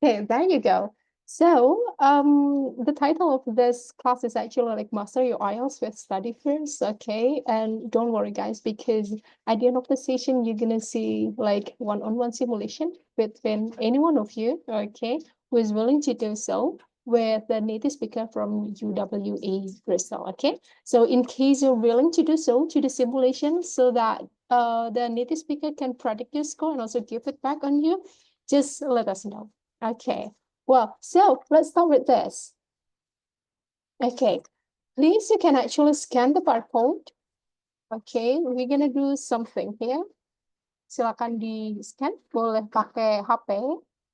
Okay, there you go. So, the title of this class is actually like Master Your IELTS with Study First, okay? And don't worry, guys, because at the end of the session, you're gonna see like one-on-one simulation between any one of you, okay, who is willing to do so with the native speaker from UWE Bristol, okay? So, in case you're willing to do so, to the simulation, so that the native speaker can predict your score and also give it back on you, just let us know. Okay, well, so let's start with this. Okay, please, you can actually scan the barcode. Okay, we're gonna do something here. Silakan di-scan, boleh pakai HP.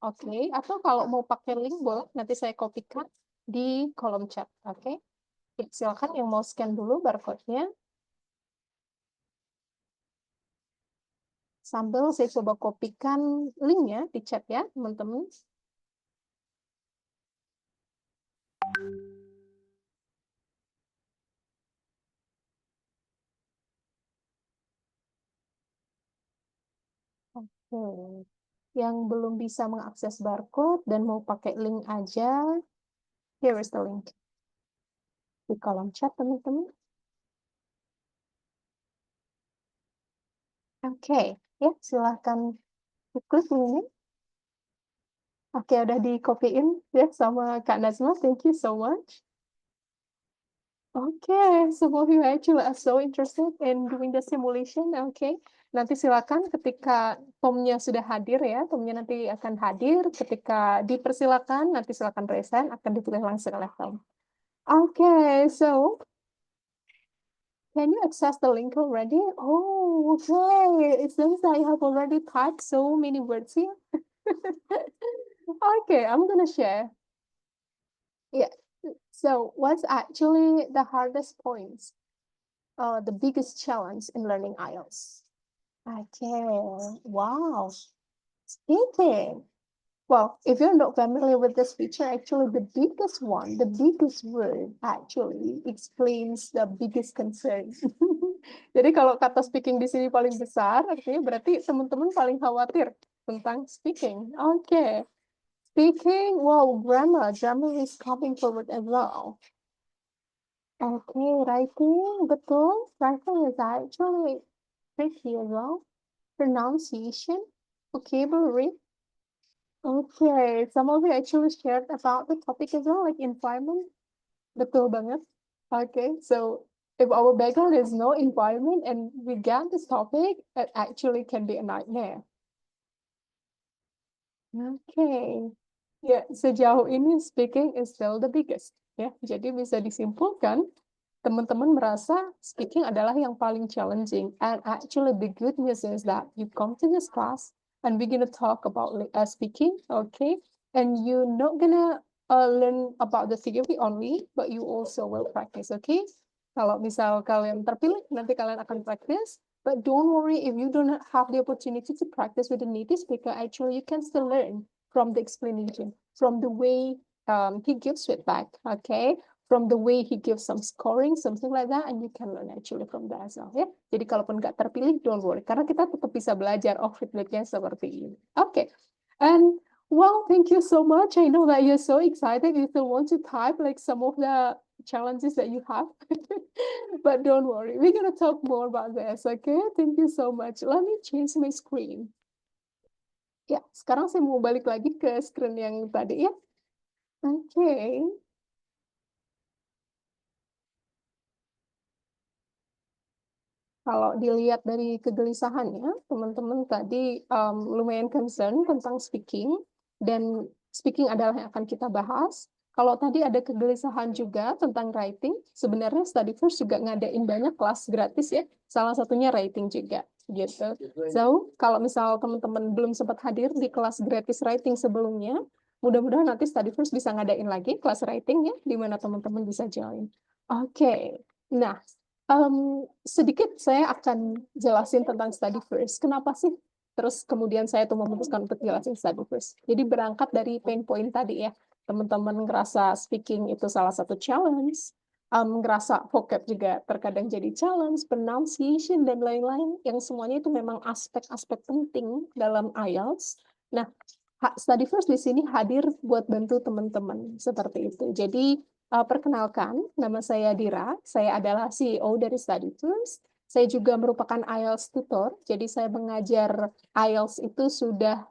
Oke, atau kalau mau pakai link boleh, nanti saya kopikan di kolom chat. Oke, silakan yang mau scan dulu barcode-nya. Sambil saya coba kopikan linknya di chat ya, teman-teman. Oke. Yang belum bisa mengakses barcode dan mau pakai link aja, here is the link. Di kolom chat, teman-teman. Oke, ya silahkan klik linknya. Oke, udah di-copyin ya sama Kak Nazma. Thank you so much. Okay, some of you actually are so interested in doing the simulation. Okay, nanti silakan ketika Tomnya sudah hadir ya, Tomnya nanti akan hadir. Ketika dipersilakan, nanti silakan present, akan dipilih langsung oleh Tom. Okay, so can you access the link already? Oh, okay. It seems I have already typed so many words here. Okay, I'm gonna share. Yeah. So what's actually the hardest points? The biggest challenge in learning IELTS? Okay. Wow. Speaking. Well, if you're not familiar with this feature, actually the biggest one, the biggest word actually explains the biggest concern. Jadi kalau kata speaking di sini paling besar, artinya berarti teman-teman paling khawatir tentang speaking. Okay. Speaking, wow, grammar. Grammar is coming forward as well. Okay, writing, betul. Writing is actually tricky as well. Pronunciation, vocabulary. Okay, some of you actually shared about the topic as well, like environment. Betul banget. Okay, so if our background is no environment and we get this topic, it actually can be a nightmare. Okay. Ya, sejauh ini speaking is still the biggest. Ya, jadi bisa disimpulkan teman-teman merasa speaking adalah yang paling challenging. And actually the good news is that you come to this class and we're gonna talk about speaking, okay? And you're not gonna learn about the theory only, but you also will practice, okay? Kalau misal kalian terpilih, nanti kalian akan practice. But don't worry if you don't have the opportunity to practice with a native speaker, actually you can still learn from the explanation, from the way he gives feedback, okay? From the way he gives some scoring, something like that, and you can learn actually from that as well, ya. Jadi kalaupun nggak terpilih, don't worry, karena kita tetap bisa belajar feedbacknya seperti ini. Okay, and well, thank you so much. I know that you're so excited. You still want to type like some of the challenges that you have. But don't worry, we're gonna talk more about this, okay? Thank you so much. Let me change my screen. Ya, sekarang saya mau balik lagi ke screen yang tadi ya. Okay. Kalau dilihat dari kegelisahannya, teman-teman tadi lumayan concern tentang speaking, dan speaking adalah yang akan kita bahas. Kalau tadi ada kegelisahan juga tentang writing, sebenarnya Study First juga ngadain banyak kelas gratis ya, salah satunya writing juga, gitu. So, kalau misal teman-teman belum sempat hadir di kelas gratis writing sebelumnya, mudah-mudahan nanti Study First bisa ngadain lagi kelas writing ya, di mana teman-teman bisa join. Oke, nah, sedikit saya akan jelasin tentang study first. Kenapa sih? Terus kemudian saya tuh memutuskan untuk jelasin study first. Jadi berangkat dari pain point tadi ya, teman-teman ngerasa speaking itu salah satu challenge, ngerasa vocab juga terkadang jadi challenge, pronunciation dan lain-lain, yang semuanya itu memang aspek-aspek penting dalam IELTS. Nah, Study First di sini hadir buat bantu teman-teman seperti itu. Jadi perkenalkan, nama saya Dira, saya adalah CEO dari Study First. Saya juga merupakan IELTS tutor, jadi saya mengajar IELTS itu sudah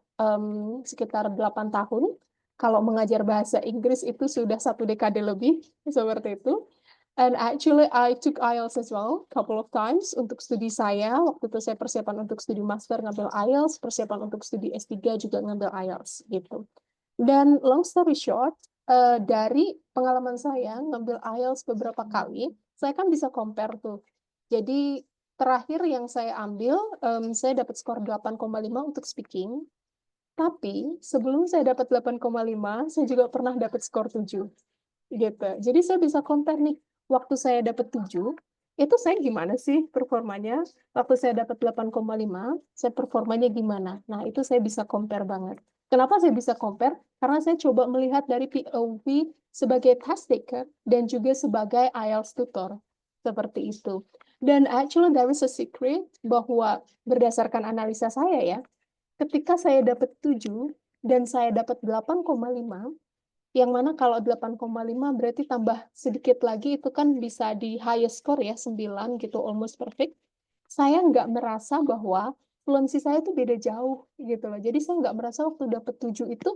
sekitar 8 tahun. Kalau mengajar bahasa Inggris itu sudah 1 dekade lebih, seperti itu. And actually I took IELTS as well couple of times untuk studi saya. Waktu itu saya persiapan untuk studi master ngambil IELTS, persiapan untuk studi S3 juga ngambil IELTS gitu. Dan long story short, dari pengalaman saya ngambil IELTS beberapa kali, saya kan bisa compare tuh. Jadi terakhir yang saya ambil, saya dapat skor 8,5 untuk speaking. Tapi sebelum saya dapat 8,5, saya juga pernah dapat skor 7 gitu. Jadi saya bisa compare nih, waktu saya dapat 7, itu saya gimana sih performanya? Waktu saya dapat 8,5, saya performanya gimana? Nah, itu saya bisa compare banget. Kenapa saya bisa compare? Karena saya coba melihat dari POV sebagai test taker dan juga sebagai IELTS tutor. Seperti itu. Dan actually there is a secret bahwa berdasarkan analisa saya ya, ketika saya dapat 7 dan saya dapat 8,5, yang mana kalau 8,5 berarti tambah sedikit lagi itu kan bisa di highest score ya, 9 gitu, almost perfect. Saya nggak merasa bahwa fluency saya itu beda jauh gitu loh. Jadi saya nggak merasa waktu dapat 7 itu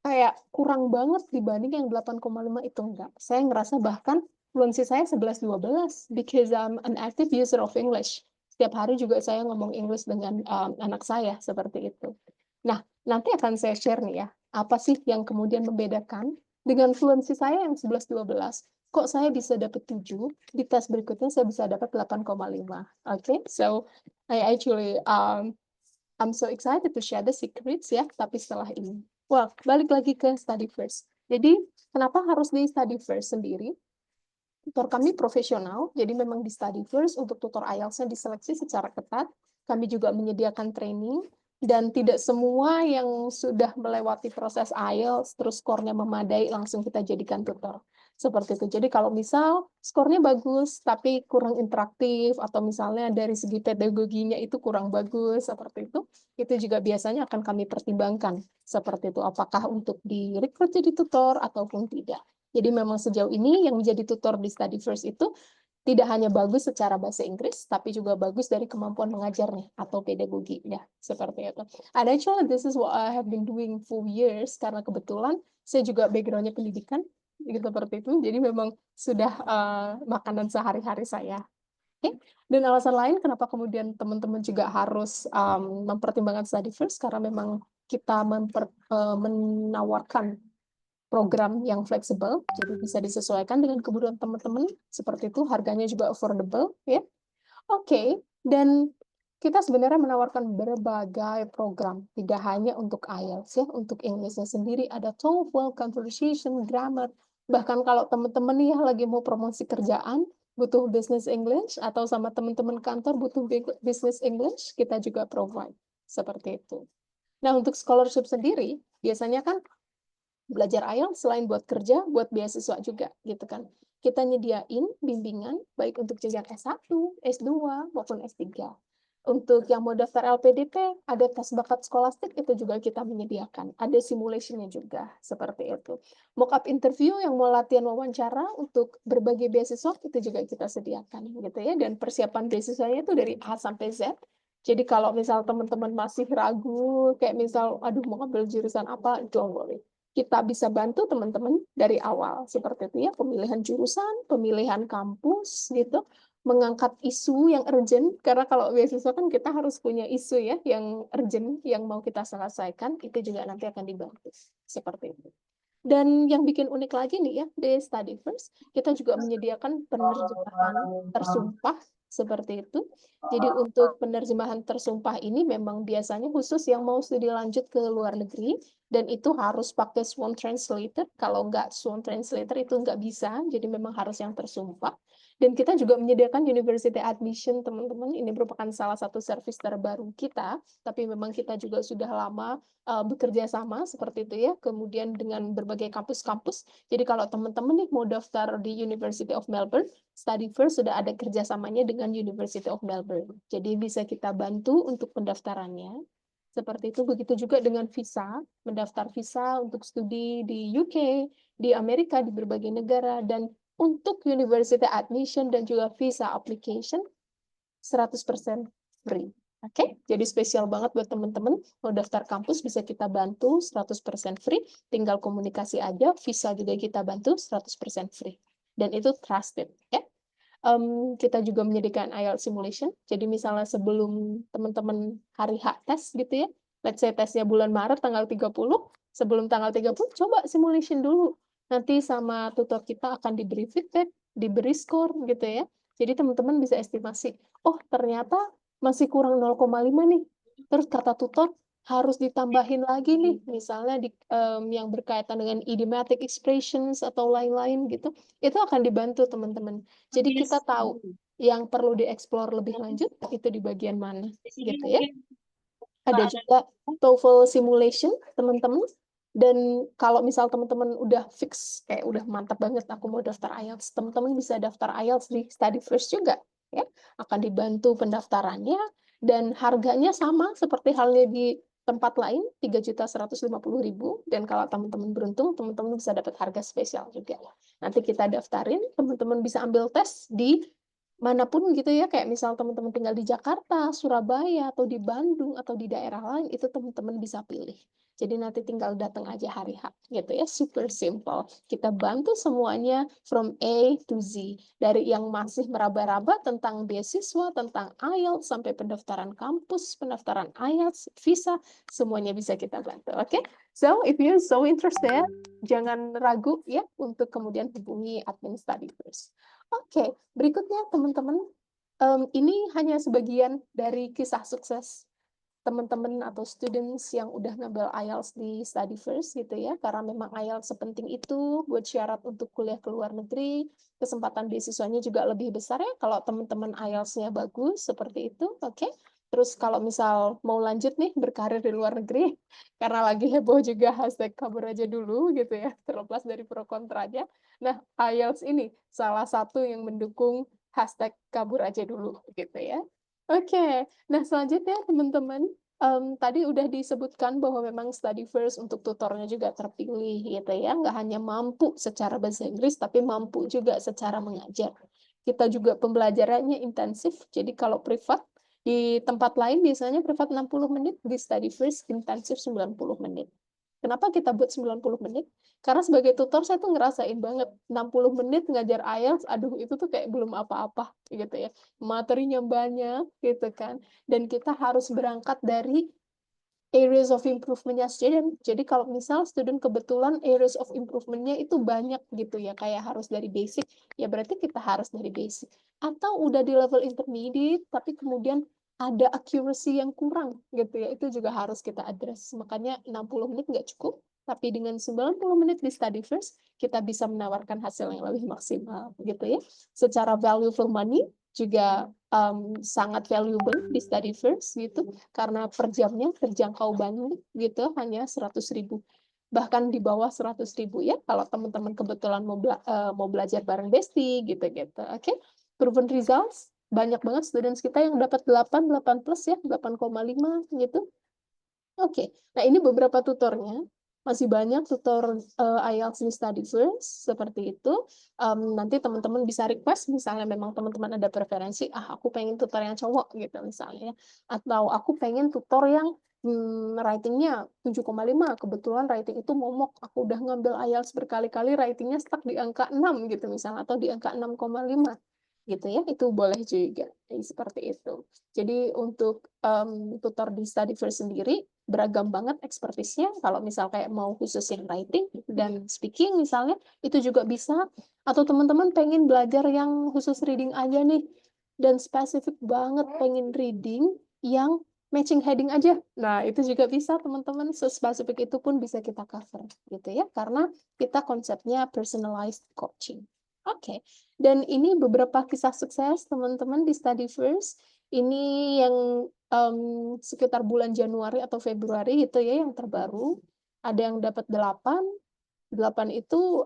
kayak kurang banget dibanding yang 8,5 itu enggak. Saya ngerasa bahkan fluency saya 11-12 because I'm an active user of English. Setiap hari juga saya ngomong English dengan anak saya seperti itu. Nah, nanti akan saya share nih ya, apa sih yang kemudian membedakan dengan fluency saya yang 11-12, kok saya bisa dapat 7, di tes berikutnya saya bisa dapat 8,5. Oke, so I actually I'm so excited to share the secrets ya, tapi setelah ini. Well, balik lagi ke study first. Jadi, kenapa harus di study first sendiri? Tutor kami profesional, jadi memang di study first untuk tutor IELTS-nya diseleksi secara ketat. Kami juga menyediakan training, dan tidak semua yang sudah melewati proses IELTS, terus skornya memadai, langsung kita jadikan tutor. Seperti itu. Jadi kalau misal skornya bagus, tapi kurang interaktif, atau misalnya dari segi pedagoginya itu kurang bagus, seperti itu juga biasanya akan kami pertimbangkan. Seperti itu, apakah untuk direkrut jadi tutor ataupun tidak. Jadi memang sejauh ini yang menjadi tutor di Study First itu tidak hanya bagus secara bahasa Inggris, tapi juga bagus dari kemampuan mengajarnya atau pedagoginya, seperti itu. And actually this is what I have been doing for years, karena kebetulan saya juga background-nya pendidikan, gitu seperti itu. Jadi memang sudah makanan sehari-hari saya. Okay? Dan alasan lain kenapa kemudian teman-teman juga harus mempertimbangkan Study First, karena memang kita menawarkan program yang fleksibel, jadi bisa disesuaikan dengan kebutuhan teman-teman, seperti itu, harganya juga affordable, ya. Oke, dan kita sebenarnya menawarkan berbagai program, tidak hanya untuk IELTS ya, untuk English-nya sendiri, ada TOEFL, conversation, grammar, bahkan kalau teman-teman nih lagi mau promosi kerjaan, butuh business English, atau sama teman-teman kantor butuh business English, kita juga provide, seperti itu. Nah, untuk scholarship sendiri, biasanya kan belajar IELTS selain buat kerja, buat beasiswa juga, gitu kan. Kita nyediain bimbingan, baik untuk jenjang S1, S2, maupun S3. Untuk yang mau daftar LPDP, ada tes bakat skolastik, itu juga kita menyediakan. Ada simulasinya juga, seperti itu. Mock-up interview yang mau latihan wawancara untuk berbagai beasiswa, itu juga kita sediakan, gitu ya. Dan persiapan beasiswanya itu dari A sampai Z. Jadi kalau misal teman-teman masih ragu, kayak misal, aduh mau ambil jurusan apa, don't worry. Kita bisa bantu teman-teman dari awal, seperti itu ya, pemilihan jurusan, pemilihan kampus, gitu, mengangkat isu yang urgent, karena kalau beasiswa kan kita harus punya isu ya, yang urgent, yang mau kita selesaikan, itu juga nanti akan dibantu, seperti itu. Dan yang bikin unik lagi nih ya, di Study First, kita juga menyediakan penerjemahan tersumpah, seperti itu. Jadi untuk penerjemahan tersumpah ini memang biasanya khusus yang mau studi lanjut ke luar negeri, dan itu harus pakai Swan Translator. Kalau nggak Swan Translator itu nggak bisa, jadi memang harus yang tersumpah. Dan kita juga menyediakan University Admission, teman-teman. Ini merupakan salah satu service terbaru kita, tapi memang kita juga sudah lama bekerja sama seperti itu ya. Kemudian dengan berbagai kampus-kampus. Jadi kalau teman-teman nih mau daftar di University of Melbourne, Study First sudah ada kerjasamanya dengan University of Melbourne. Jadi bisa kita bantu untuk pendaftarannya. Seperti itu, begitu juga dengan visa, mendaftar visa untuk studi di UK, di Amerika, di berbagai negara, dan untuk university admission dan juga visa application, 100% free. Oke, jadi spesial banget buat teman-teman mau daftar kampus bisa kita bantu 100% free, tinggal komunikasi aja, visa juga kita bantu 100% free. Dan itu trusted, ya. Kita juga menyediakan IELTS simulation. Jadi misalnya sebelum teman-teman hari H tes gitu ya, let's say tesnya bulan Maret tanggal 30, sebelum tanggal 30 coba simulation dulu. Nanti sama tutor kita akan diberi feedback, diberi skor gitu ya. Jadi teman-teman bisa estimasi, oh ternyata masih kurang 0,5 nih. Terus kata tutor harus ditambahin lagi nih, misalnya yang berkaitan dengan idiomatic expressions atau lain-lain gitu. Itu akan dibantu teman-teman. Jadi kita tahu yang perlu dieksplor lebih lanjut itu di bagian mana, gitu ya. Ada juga TOEFL simulation, teman-teman. Dan kalau misal teman-teman udah fix, kayak udah mantap banget, aku mau daftar IELTS, teman-teman bisa daftar IELTS di Study First juga, ya. Akan dibantu pendaftarannya, dan harganya sama seperti halnya di tempat lain, 3.150.000. Dan kalau teman-teman beruntung, teman-teman bisa dapat harga spesial juga. Nanti kita daftarin, teman-teman bisa ambil tes di manapun gitu ya, kayak misal teman-teman tinggal di Jakarta, Surabaya, atau di Bandung, atau di daerah lain, itu teman-teman bisa pilih. Jadi nanti tinggal datang aja hari H, gitu ya, super simple. Kita bantu semuanya from A to Z. Dari yang masih meraba-raba tentang beasiswa, tentang IELTS, sampai pendaftaran kampus, pendaftaran IELTS, visa, semuanya bisa kita bantu, oke? So, if you're so interested, jangan ragu ya untuk kemudian hubungi admin Study First. Oke, berikutnya teman-teman, ini hanya sebagian dari kisah sukses teman-teman atau students yang udah ngambil IELTS di Study First gitu ya, karena memang IELTS sepenting itu buat syarat untuk kuliah ke luar negeri, kesempatan beasiswanya juga lebih besar ya kalau teman-teman IELTS-nya bagus, seperti itu, oke. Terus kalau misal mau lanjut nih berkarir di luar negeri, karena lagi heboh juga hashtag kabur aja dulu gitu ya, terlepas dari pro kontranya. Nah, IELTS ini salah satu yang mendukung hashtag kabur aja dulu gitu ya. Oke, nah selanjutnya teman-teman, tadi udah disebutkan bahwa memang Study First untuk tutornya juga terpilih gitu ya, nggak hanya mampu secara bahasa Inggris, tapi mampu juga secara mengajar. Kita juga pembelajarannya intensif, jadi kalau privat, di tempat lain biasanya privat 60 menit, di Study First intensif 90 menit. Kenapa kita buat 90 menit? Karena sebagai tutor saya tuh ngerasain banget 60 menit ngajar IELTS, aduh itu tuh kayak belum apa-apa gitu ya. Materinya banyak gitu kan. Dan kita harus berangkat dari areas of improvement-nya student. Jadi kalau misal student kebetulan areas of improvement-nya itu banyak gitu ya, kayak harus dari basic, ya berarti kita harus dari basic. Atau udah di level intermediate, tapi kemudian ada accuracy yang kurang gitu ya, itu juga harus kita address. Makanya 60 menit nggak cukup, tapi dengan 90 menit di Study First, kita bisa menawarkan hasil yang lebih maksimal gitu ya. Secara value for money juga sangat valuable di Study First gitu, karena per jamnya terjangkau banget gitu, hanya 100.000. Bahkan di bawah 100.000 ya, kalau teman-teman kebetulan mau belajar bareng Besti gitu-gitu. Oke, proven results, banyak banget students kita yang dapat 8 plus ya, 8,5 gitu. Oke, nah ini beberapa tutornya. Masih banyak tutor IELTS di Study First, seperti itu. Nanti teman-teman bisa request, misalnya memang teman-teman ada preferensi, aku pengen tutor yang cowok gitu misalnya. Atau aku pengen tutor yang writing-nya 7,5, kebetulan writing itu momok, aku udah ngambil IELTS berkali-kali, writing-nya stuck di angka 6 gitu misalnya, atau di angka 6,5 gitu ya, itu boleh juga. Seperti itu. Jadi untuk tutor di Study First sendiri, beragam banget ekspertisnya. Kalau misal kayak mau khusus yang writing dan speaking misalnya, itu juga bisa. Atau teman-teman pengen belajar yang khusus reading aja nih, dan spesifik banget pengen reading yang matching heading aja. Nah, itu juga bisa teman-teman, sespesifik itu pun bisa kita cover gitu ya, karena kita konsepnya personalized coaching. Oke, dan ini beberapa kisah sukses teman-teman di Study First. Ini yang sekitar bulan Januari atau Februari gitu ya, yang terbaru. Ada yang dapat 8. 8 itu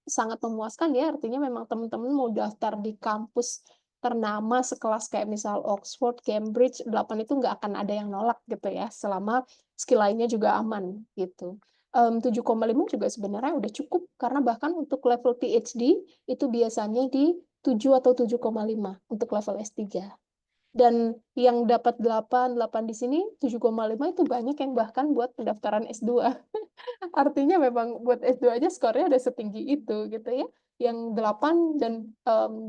sangat memuaskan ya, artinya memang teman-teman mau daftar di kampus ternama sekelas kayak misal Oxford, Cambridge, 8 itu nggak akan ada yang nolak gitu ya, selama skill lainnya juga aman gitu. 7,5 juga sebenarnya udah cukup, karena bahkan untuk level PhD itu biasanya di 7 atau 7,5 untuk level S3. Dan yang dapat 8 di sini 7,5 itu banyak yang bahkan buat pendaftaran S2. Artinya memang buat S2 aja skornya udah setinggi itu gitu ya. Yang 8 dan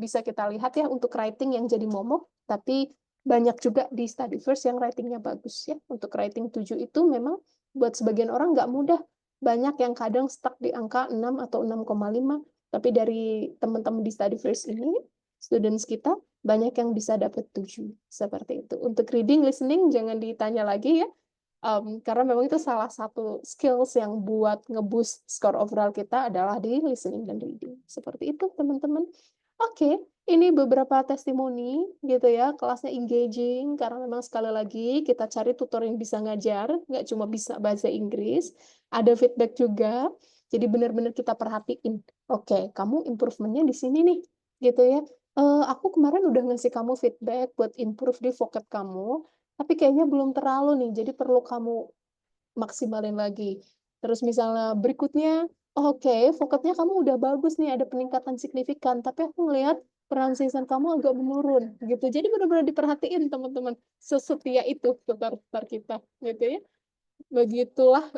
bisa kita lihat ya untuk writing yang jadi momok, tapi banyak juga di study first yang writingnya bagus ya. Untuk writing 7 itu memang buat sebagian orang nggak mudah. Banyak yang kadang stuck di angka 6 atau 6,5. Tapi dari teman-teman di study first ini, students kita, banyak yang bisa dapat 7. Seperti itu. Untuk reading, listening, jangan ditanya lagi ya. Karena memang itu salah satu skills yang buat ngeboost skor overall kita adalah di listening dan reading. Seperti itu, teman-teman. Oke, ini beberapa testimoni gitu ya, kelasnya engaging, karena memang sekali lagi kita cari tutor yang bisa ngajar, nggak cuma bisa bahasa Inggris, ada feedback juga, jadi benar-benar kita perhatiin. Oke, kamu improvementnya di sini nih, gitu ya. Aku kemarin udah ngasih kamu feedback buat improve di vocab kamu, tapi kayaknya belum terlalu nih, jadi perlu kamu maksimalin lagi. Terus misalnya berikutnya, oke, vocabnya kamu udah bagus nih, ada peningkatan signifikan, tapi aku ngelihat pronunciation kamu agak menurun, gitu. Jadi benar-benar diperhatiin teman-teman, sesetia itu tutor kita, gitu ya. Begitulah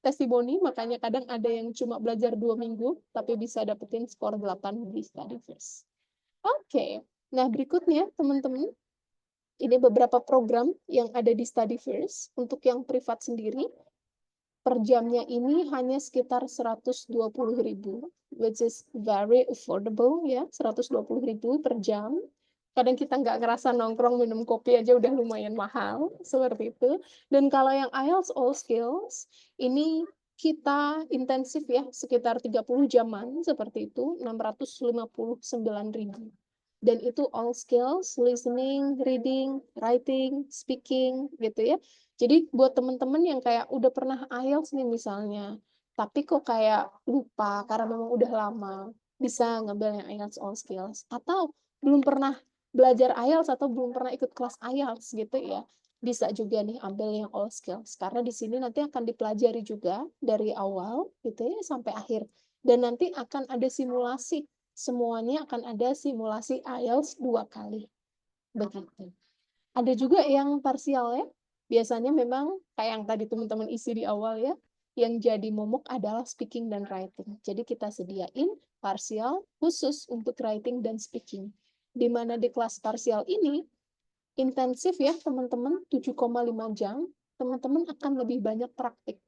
testimoni, makanya kadang ada yang cuma belajar 2 minggu, tapi bisa dapetin skor 8 di study first. Oke, nah berikutnya teman-teman, ini beberapa program yang ada di Study First. Untuk yang privat sendiri, per jamnya ini hanya sekitar 120.000, which is very affordable ya, 120.000 per jam. Kadang kita nggak ngerasa nongkrong minum kopi aja udah lumayan mahal, seperti itu. Dan kalau yang IELTS All Skills, ini kita intensif ya, sekitar 30 jaman, seperti itu, 659.000. Dan itu all skills, listening, reading, writing, speaking, gitu ya. Jadi buat teman-teman yang kayak udah pernah IELTS nih misalnya, tapi kok kayak lupa karena memang udah lama, bisa ngambil yang IELTS all skills. Atau belum pernah belajar IELTS atau belum pernah ikut kelas IELTS gitu ya, bisa juga nih ambil yang all skills. Karena di sini nanti akan dipelajari juga dari awal gitu ya sampai akhir. Dan nanti akan ada simulasi, semuanya akan ada simulasi IELTS 2 kali. Begitu. Ada juga yang parsial ya. Biasanya memang kayak yang tadi teman-teman isi di awal ya, yang jadi momok adalah speaking dan writing. Jadi kita sediain parsial khusus untuk writing dan speaking. Di mana di kelas parsial ini intensif ya teman-teman, 7,5 jam, teman-teman akan lebih banyak praktik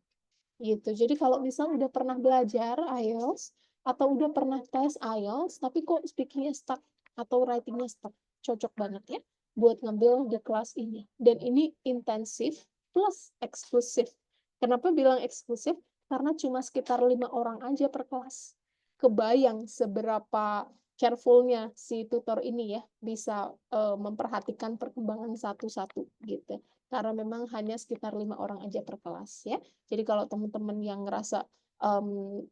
gitu. Jadi kalau misal udah pernah belajar IELTS atau udah pernah tes IELTS tapi kok speakingnya stuck atau writingnya stuck, cocok banget ya buat ngambil di kelas ini. Dan ini intensif plus eksklusif. Kenapa bilang eksklusif? Karena cuma sekitar 5 orang aja per kelas. Kebayang seberapa carefulnya si tutor ini ya bisa memperhatikan perkembangan satu-satu gitu. Karena memang hanya sekitar 5 orang aja per kelas ya. Jadi kalau teman-teman yang ngerasa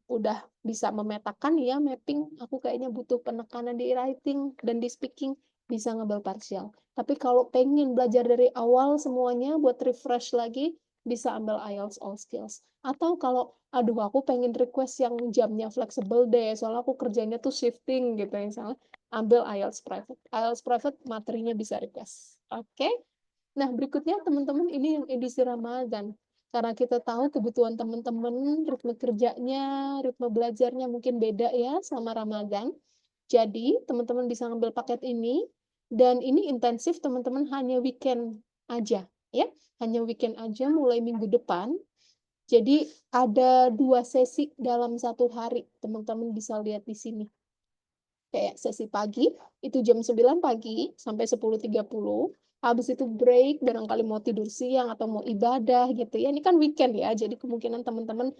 udah bisa memetakan ya mapping, aku kayaknya butuh penekanan di writing dan di speaking, bisa ngambil partial. Tapi kalau pengen belajar dari awal semuanya buat refresh lagi, bisa ambil IELTS All Skills. Atau kalau, aduh aku pengen request yang jamnya fleksibel deh, soalnya aku kerjanya tuh shifting gitu misalnya, ambil IELTS Private. IELTS Private materinya bisa request. Oke? Nah, berikutnya teman-teman ini yang edisi Ramadan. Karena kita tahu kebutuhan teman-teman, ritme kerjanya, ritme belajarnya mungkin beda ya sama Ramadan. Jadi, teman-teman bisa ngambil paket ini, dan ini intensif teman-teman hanya weekend aja, ya. Hanya weekend aja mulai minggu depan. Jadi, ada 2 sesi dalam 1 hari, teman-teman bisa lihat di sini. Kayak sesi pagi, itu jam 9 pagi sampai 10.30. Habis itu break, barangkali mau tidur siang atau mau ibadah gitu ya. Ini kan weekend ya, jadi kemungkinan teman-teman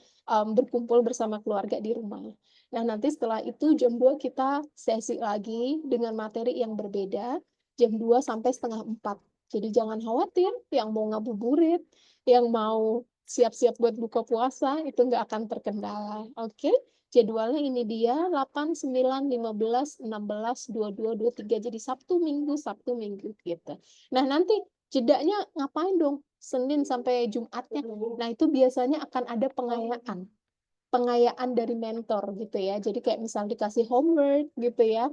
berkumpul bersama keluarga di rumah. Nah, nanti setelah itu jam 2 kita sesi lagi dengan materi yang berbeda, jam 2 sampai setengah 4. Jadi jangan khawatir, yang mau ngabuburit, yang mau siap-siap buat buka puasa, itu nggak akan terkendala. Oke? Jadwalnya ini dia 8, 9, 15, 16, 22, 23. Jadi Sabtu Minggu gitu. Nah, nanti jedanya ngapain dong? Senin sampai Jumatnya. Nah, itu biasanya akan ada pengayaan dari mentor gitu ya. Jadi kayak misal dikasih homework gitu ya,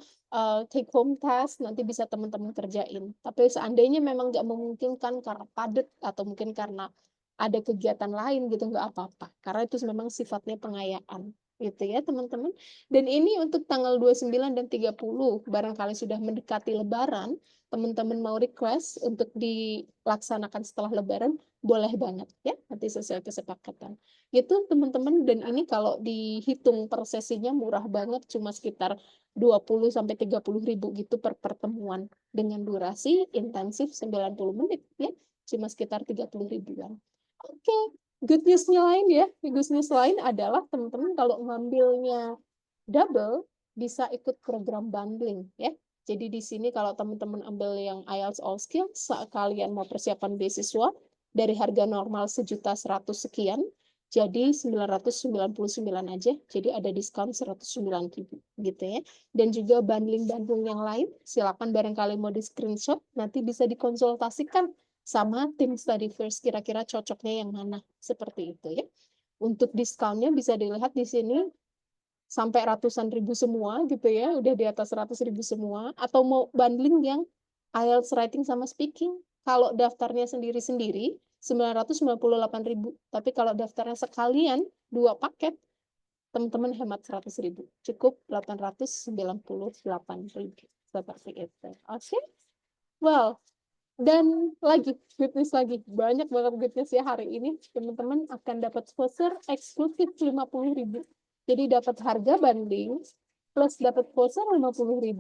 take home task, nanti bisa teman-teman kerjain. Tapi seandainya memang nggak memungkinkan karena padat atau mungkin karena ada kegiatan lain gitu, nggak apa-apa. Karena itu memang sifatnya pengayaan gitu ya teman-teman. Dan ini untuk tanggal 29 dan 30, barangkali sudah mendekati Lebaran, teman-teman mau request untuk dilaksanakan setelah Lebaran, boleh banget ya, nanti sesuai kesepakatan gitu teman-teman. Dan ini kalau dihitung per sesinya murah banget, cuma sekitar 20 sampai 30 ribu gitu per pertemuan dengan durasi intensif 90 menit ya, cuma sekitar 30 ribuan. Oke, good news-nya lain ya, good news lain adalah teman-teman kalau ngambilnya double bisa ikut program bundling ya. Jadi di sini kalau teman-teman ambil yang IELTS All Skills, saat kalian mau persiapan beasiswa dari harga normal 1.100.000 sekian, jadi 999 aja, jadi ada diskon 109.000 gitu ya. Dan juga bundling-bundling yang lain, silakan barangkali mau di screenshot, nanti bisa dikonsultasikan sama tim study first, kira-kira cocoknya yang mana, seperti itu ya. Untuk diskonnya bisa dilihat di sini, sampai ratusan ribu semua gitu ya, udah di atas 100.000 semua. Atau mau bundling yang IELTS writing sama speaking, kalau daftarnya sendiri-sendiri 998.000, tapi kalau daftarnya sekalian 2 paket, teman-teman hemat 100.000, cukup 898.000 seperti itu. Oke, well, dan lagi goodness, lagi banyak banget goodness ya hari ini. Teman-teman akan dapat voucher eksklusif 50.000. Jadi dapat harga banding plus dapat voucher 50.000.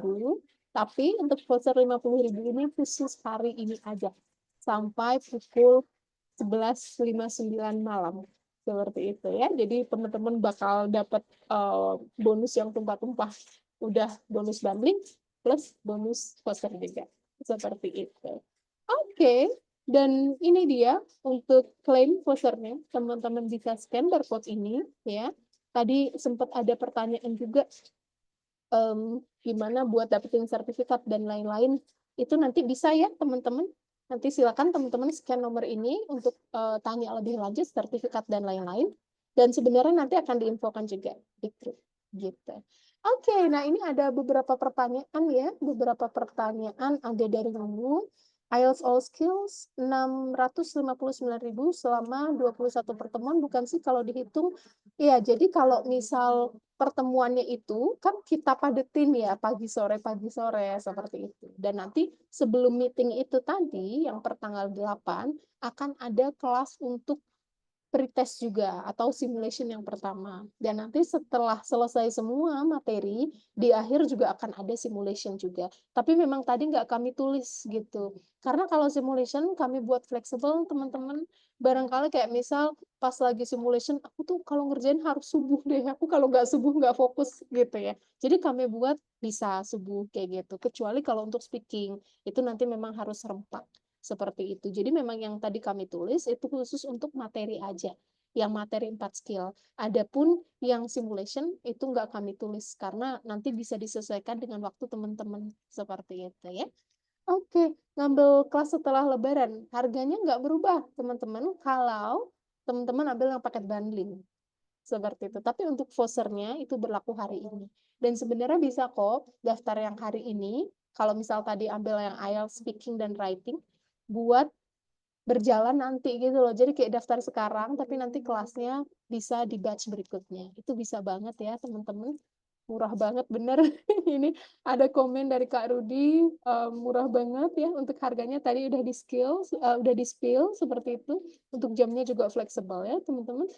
Tapi untuk voucher 50.000 ini khusus hari ini aja sampai pukul 11.59 malam. Seperti itu ya. Jadi teman-teman bakal dapat bonus yang tumpah-tumpah. Udah bonus bundling plus bonus voucher juga. Seperti itu. Oke, dan ini dia untuk klaim vouchernya. Teman-teman bisa scan barcode ini ya. Tadi sempat ada pertanyaan juga, gimana buat dapetin sertifikat dan lain-lain. Itu nanti bisa ya teman-teman. Nanti silakan teman-teman scan nomor ini untuk tanya lebih lanjut sertifikat dan lain-lain. Dan sebenarnya nanti akan diinfokan juga di grup gitu. Oke, nah ini ada beberapa pertanyaan ya. Beberapa pertanyaan ada dari kamu. IELTS All Skills 659.000 selama 21 pertemuan, bukan sih kalau dihitung? Iya, jadi kalau misal pertemuannya itu kan kita padetin ya pagi sore seperti itu. Dan nanti sebelum meeting itu tadi yang pertanggal 8 akan ada kelas untuk pretest juga atau simulation yang pertama. Dan nanti setelah selesai semua materi, di akhir juga akan ada simulation juga. Tapi memang tadi nggak kami tulis gitu. Karena kalau simulation kami buat fleksibel, teman-teman. Barangkali kayak misal pas lagi simulation, aku tuh kalau ngerjain harus subuh deh. Aku kalau nggak subuh nggak fokus gitu ya. Jadi kami buat bisa subuh kayak gitu. Kecuali kalau untuk speaking, itu nanti memang harus serempak. Seperti itu. Jadi memang yang tadi kami tulis itu khusus untuk materi aja. Yang materi 4 skill. Adapun yang simulation itu nggak kami tulis karena nanti bisa disesuaikan dengan waktu teman-teman. Seperti itu ya. Oke, ngambil kelas setelah Lebaran. Harganya nggak berubah, teman-teman. Kalau teman-teman ambil yang paket bundling. Seperti itu. Tapi untuk vouchernya itu berlaku hari ini. Dan sebenarnya bisa kok daftar yang hari ini. Kalau misal tadi ambil yang IELTS speaking dan writing, buat berjalan nanti gitu loh. Jadi kayak daftar sekarang, tapi nanti kelasnya bisa di batch berikutnya. Itu bisa banget ya teman-teman. Murah banget, bener. Ini ada komen dari Kak Rudi, murah banget ya untuk harganya. Tadi udah udah di spill seperti itu. Untuk jamnya juga fleksibel ya teman-teman.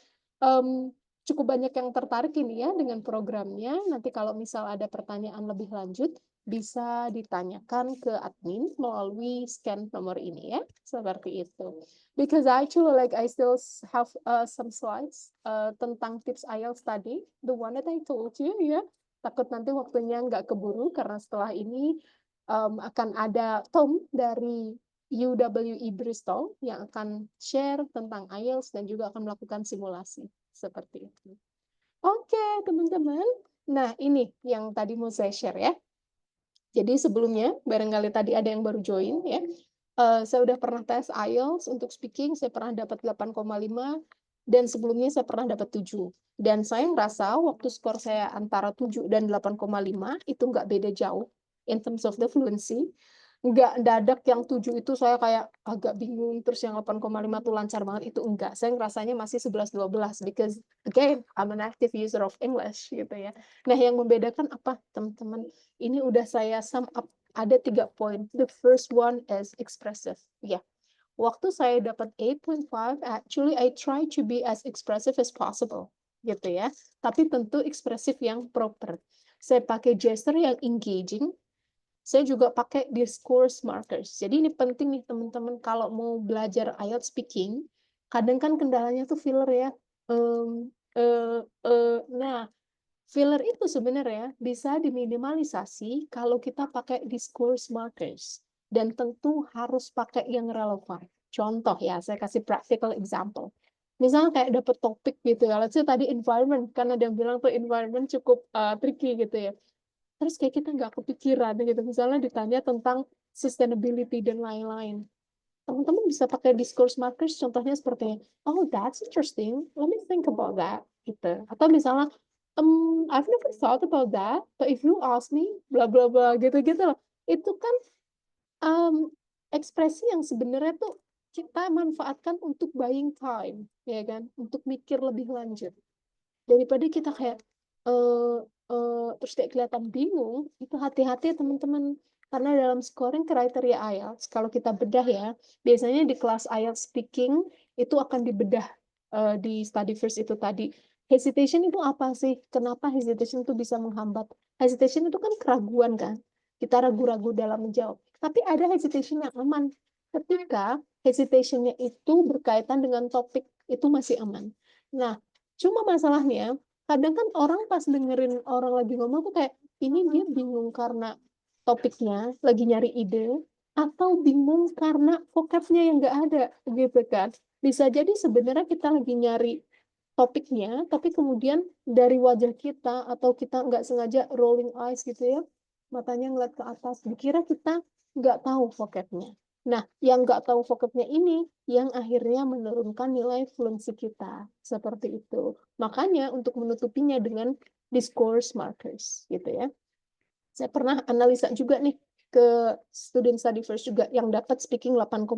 Cukup banyak yang tertarik ini ya dengan programnya. Nanti kalau misal ada pertanyaan lebih lanjut, bisa ditanyakan ke admin melalui scan nomor ini ya, seperti itu. Because actually like I still have some slides tentang tips IELTS tadi, the one that I told you ya. Takut nanti waktunya nggak keburu karena setelah ini akan ada Tom dari UWE Bristol yang akan share tentang IELTS dan juga akan melakukan simulasi seperti itu. Oke, teman-teman. Nah, ini yang tadi mau saya share ya. Jadi sebelumnya, barangkali tadi ada yang baru join ya, saya udah pernah tes IELTS untuk speaking, saya pernah dapat 8,5, dan sebelumnya saya pernah dapat 7. Dan saya merasa waktu skor saya antara 7 dan 8,5 itu nggak beda jauh in terms of the fluency. Nggak dadak yang 7 itu saya kayak agak bingung, terus yang 8,5 tuh lancar banget, itu enggak. Saya ngerasanya masih 11-12, because again, I'm an active user of English gitu ya. Nah, yang membedakan apa, teman-teman? Ini udah saya sum up, ada 3 poin. The first one is expressive. Ya, waktu saya dapat 8.5, actually I try to be as expressive as possible, gitu ya. Tapi tentu ekspresif yang proper. Saya pakai gesture yang engaging, saya juga pakai discourse markers. Jadi ini penting nih teman-teman kalau mau belajar IELTS speaking, kadang kan kendalanya tuh filler ya. Nah, filler itu sebenarnya bisa diminimalisasi kalau kita pakai discourse markers. Dan tentu harus pakai yang relevan. Contoh ya, saya kasih practical example. Misalnya kayak dapet topik gitu ya, let's say tadi environment, kan ada yang bilang tuh environment cukup tricky gitu ya. Terus kayak kita nggak kepikiran gitu, misalnya ditanya tentang sustainability dan lain-lain. Teman-teman bisa pakai discourse markers, contohnya seperti, oh that's interesting, let me think about that, gitu. Atau misalnya, I've never thought about that, but if you ask me, bla bla bla, gitu-gitu loh. Itu kan ekspresi yang sebenarnya tuh kita manfaatkan untuk buying time, ya kan, untuk mikir lebih lanjut. Daripada kita kayak terus kayak kelihatan bingung, itu hati-hati teman-teman. Karena dalam scoring kriteria IELTS, kalau kita bedah ya, biasanya di kelas IELTS speaking itu akan dibedah di study first itu tadi. Hesitation itu apa sih? Kenapa hesitation itu bisa menghambat? Hesitation itu kan keraguan kan? Kita ragu-ragu dalam menjawab. Tapi ada hesitation yang aman. Ketika hesitationnya itu berkaitan dengan topik, itu masih aman. Nah, cuma masalahnya, kadang kan orang pas dengerin orang lagi ngomong tuh kayak, ini dia bingung karena topiknya, lagi nyari ide, atau bingung karena vocabnya yang nggak ada, gitu kan. Bisa jadi sebenarnya kita lagi nyari topiknya, tapi kemudian dari wajah kita, atau kita nggak sengaja rolling eyes gitu ya, matanya ngeliat ke atas, dikira kita nggak tahu vocabnya. Nah, yang nggak tahu vocabnya ini, yang akhirnya menurunkan nilai fluency kita. Seperti itu. Makanya untuk menutupinya dengan discourse markers, gitu ya. Saya pernah analisa juga nih ke student study first juga yang dapat speaking 8,5.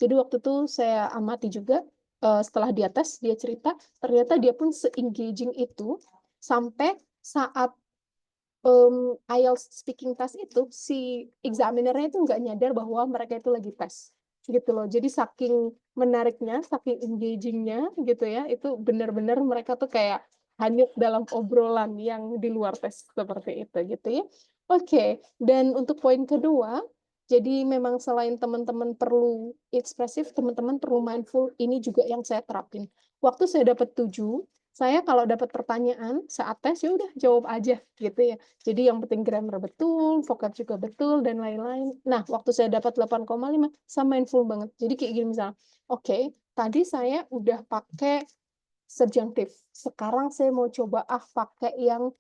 Jadi waktu itu saya amati juga, setelah dia tes, dia cerita, ternyata dia pun se-engaging itu sampai saat IELTS speaking test itu si examinernya itu nggak nyadar bahwa mereka itu lagi tes gitu loh. Jadi saking menariknya, saking engagingnya gitu ya, itu benar-benar mereka tuh kayak hanyut dalam obrolan yang di luar tes seperti itu gitu ya. Oke, dan untuk poin kedua, jadi memang selain teman-teman perlu ekspresif, teman-teman perlu mindful. Ini juga yang saya terapin. Waktu saya dapat 7, saya kalau dapat pertanyaan saat tes ya udah jawab aja gitu ya. Jadi yang penting grammar betul, vocab juga betul, dan lain-lain. Nah, waktu saya dapat 8,5, saya mindful banget. Jadi kayak gini misalnya, oke, tadi saya udah pakai subjunctive. Sekarang saya mau coba pakai yang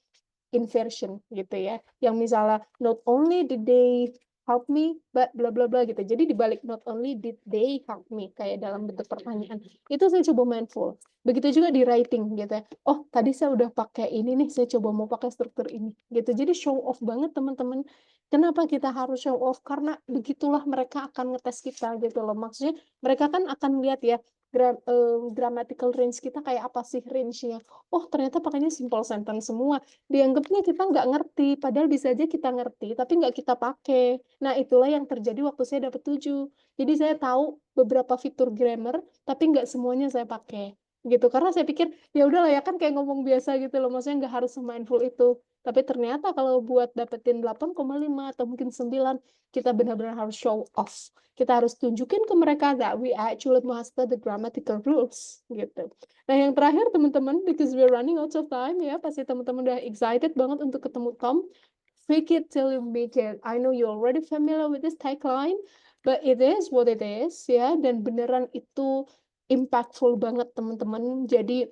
inversion gitu ya. Yang misalnya, not only did they help me, but bla bla bla gitu. Jadi dibalik not only did they help me, kayak dalam bentuk pertanyaan. Itu saya coba mindful. Begitu juga di writing gitu ya. Oh, tadi saya udah pakai ini nih, saya coba mau pakai struktur ini gitu. Jadi show off banget teman-teman. Kenapa kita harus show off? Karena begitulah mereka akan ngetes kita gitu loh. Maksudnya mereka kan akan lihat ya grammatical range kita kayak apa sih range-nya. Oh, ternyata pakainya simple sentence semua. Dianggapnya kita nggak ngerti, padahal bisa aja kita ngerti, tapi nggak kita pakai. Nah, itulah yang terjadi waktu saya dapat 7. Jadi saya tahu beberapa fitur grammar, tapi nggak semuanya saya pakai gitu, karena saya pikir ya udahlah ya kan kayak ngomong biasa gitu loh, maksudnya nggak harus mindful itu. Tapi ternyata kalau buat dapetin 8,5 atau mungkin 9, kita benar-benar harus show off. Kita harus tunjukin ke mereka that we actually master the grammatical rules gitu. Nah, yang terakhir teman-teman, because we're running out of time ya, pasti teman-teman udah excited banget untuk ketemu Tom. Fake it till you make it. I know you're already familiar with this tagline, but it is what it is ya, dan beneran itu impactful banget teman-teman. Jadi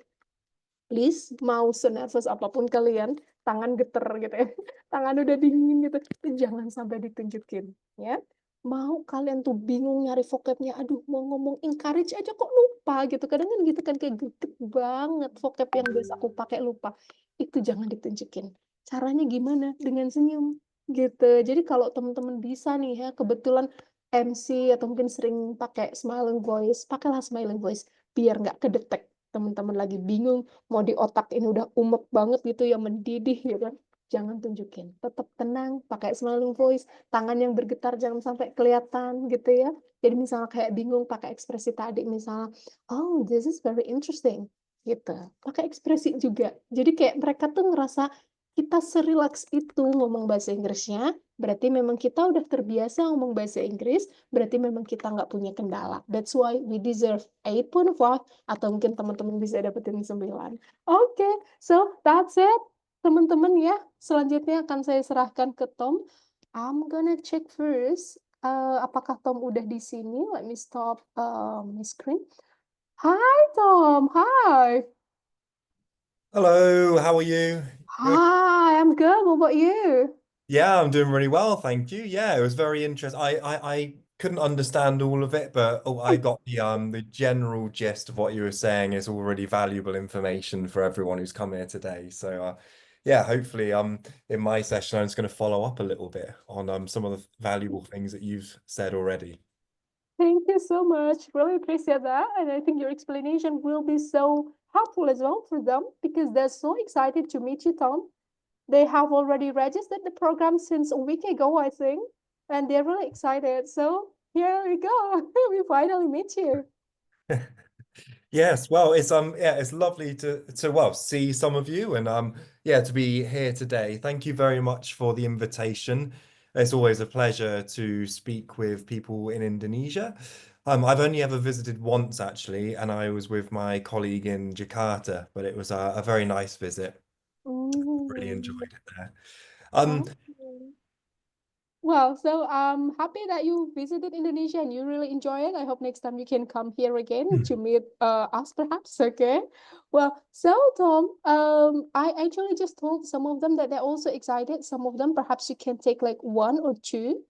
please, mau senervous apapun kalian, tangan geter gitu ya, tangan udah dingin gitu, itu jangan sampai ditunjukin, ya. Mau kalian tuh bingung nyari vocabnya, aduh mau ngomong encourage aja kok lupa gitu. Kadang kan gitu kan kayak gitu banget vocab yang biasa aku pakai lupa. Itu jangan ditunjukin. Caranya gimana? Dengan senyum gitu. Jadi kalau teman-teman bisa nih ya, kebetulan MC atau mungkin sering pakai smiling voice, pakailah smiling voice biar nggak kedetek teman-teman lagi bingung mau di otak ini udah umek banget gitu ya mendidih gitu. Jangan tunjukin, tetap tenang, pakai smiling voice, tangan yang bergetar jangan sampai kelihatan gitu ya. Jadi misalnya kayak bingung pakai ekspresi tadi misalnya, oh this is very interesting gitu. Pakai ekspresi juga. Jadi kayak mereka tuh ngerasa kita serelax itu ngomong bahasa Inggrisnya, berarti memang kita udah terbiasa ngomong bahasa Inggris, berarti memang kita nggak punya kendala. That's why we deserve 8.5 atau mungkin teman-teman bisa dapetin 9. Oke, so that's it teman-teman ya. Selanjutnya akan saya serahkan ke Tom. I'm gonna check first. Apakah Tom udah di sini? Let me stop my screen. Hi Tom, hi. Hello, how are you? Good. Hi, I'm good. What about you? Yeah, I'm doing really well, thank you. Yeah, it was very interesting. I couldn't understand all of it, but I got the general gist of what you were saying is already valuable information for everyone who's come here today. So yeah, hopefully in my session I'm just going to follow up a little bit on some of the valuable things that you've said already. Thank you so much. Really appreciate that. And I think your explanation will be so helpful as well for them because they're so excited to meet you, Tom. They have already registered the program since a week ago, I think, and they're really excited. So here we go. We finally meet you. Yes, well, it's yeah, it's lovely to well see some of you and yeah, to be here today. Thank you very much for the invitation. It's always a pleasure to speak with people in Indonesia. I've only ever visited once actually, and I was with my colleague in Jakarta, but it was a very nice visit. Really enjoyed Mm, it there. Um, okay. Well, so I'm happy that you visited Indonesia and you really enjoy it. I hope next time you can come here again to meet us, perhaps. Okay. Well, so Tom, I actually just told some of them that they're also excited. Some of them, perhaps you can take like one or two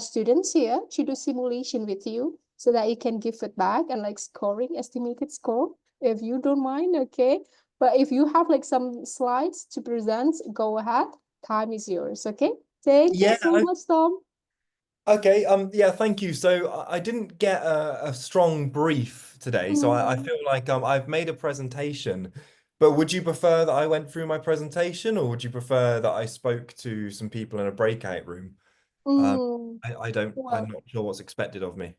students here to do simulation with you so that you can give feedback and like scoring, estimated score, if you don't mind. Okay. But if you have like some slides to present, go ahead. Time is yours. Okay. Thank you yeah, so much, Tom. okay, yeah, thank you. So I didn't get a strong brief today, so I Mm, feel like I've made a presentation. But would you prefer that I went through my presentation, or would you prefer that I spoke to some people in a breakout room? Um, mm. I'm Well, not sure what's expected of me.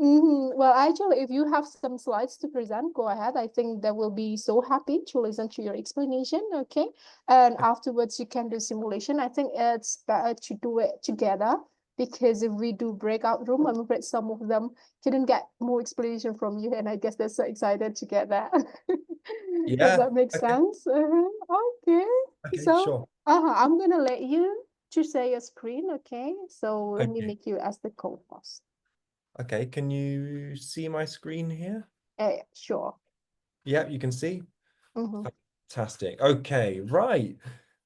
well, actually, if you have some slides to present, go ahead. I think they will be so happy to listen to your explanation. Okay. And afterwards, you can do simulation. I think it's better to do it together because if we do breakout room, I'm afraid some of them couldn't get more explanation from you. And I guess they're so excited to get that. Does Yeah. that make Okay. sense? Okay. Okay. So, Sure. I'm gonna let you to share your screen. Okay. So let me Okay. make you as the co-host. Okay. Can you see my screen here? Sure. Yeah, you can see. Mm-hmm. Fantastic. Okay. Right.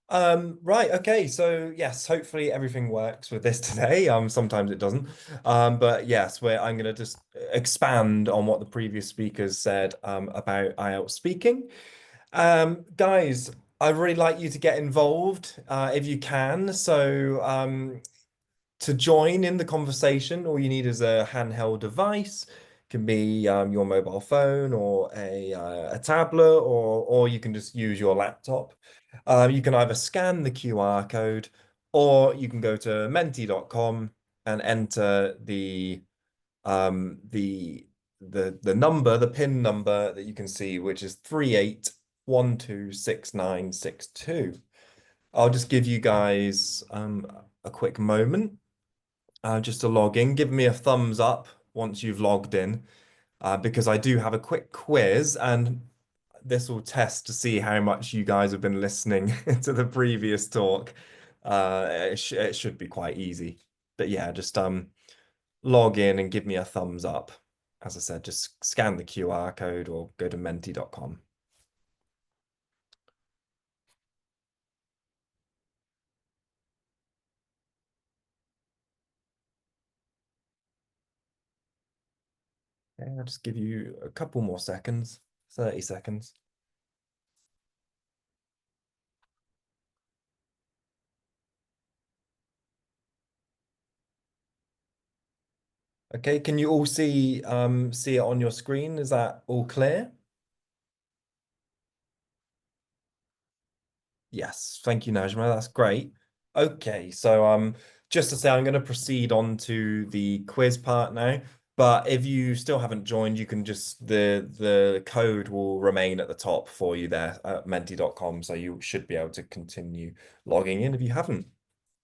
Right, okay, so yes, hopefully everything works with this today. Sometimes it doesn't. But yes, I'm gonna just expand on what the previous speakers said about IELTS speaking. Guys, I'd really like you to get involved if you can. So to join in the conversation, all you need is a handheld device. It can be your mobile phone or a tablet, or you can just use your laptop. You can either scan the QR code or you can go to menti.com and enter um, the the PIN number that you can see, which is 38126962. I'll just give you guys a quick moment just to log in. Give me a thumbs up once you've logged in, because I do have a quick quiz, and this will test to see how much you guys have been listening to the previous talk. It should be quite easy. But yeah, just log in and give me a thumbs up. As I said, just scan the QR code or go to menti.com. Okay, I'll just give you a couple more seconds, 30 seconds. Okay, can you all see it on your screen? Is that all clear? Yes, thank you, Najma. That's great. Okay, so just to say, I'm going to proceed on to the quiz part now. But if you still haven't joined, you can just the code will remain at the top for you there at menti.com. So you should be able to continue logging in if you haven't.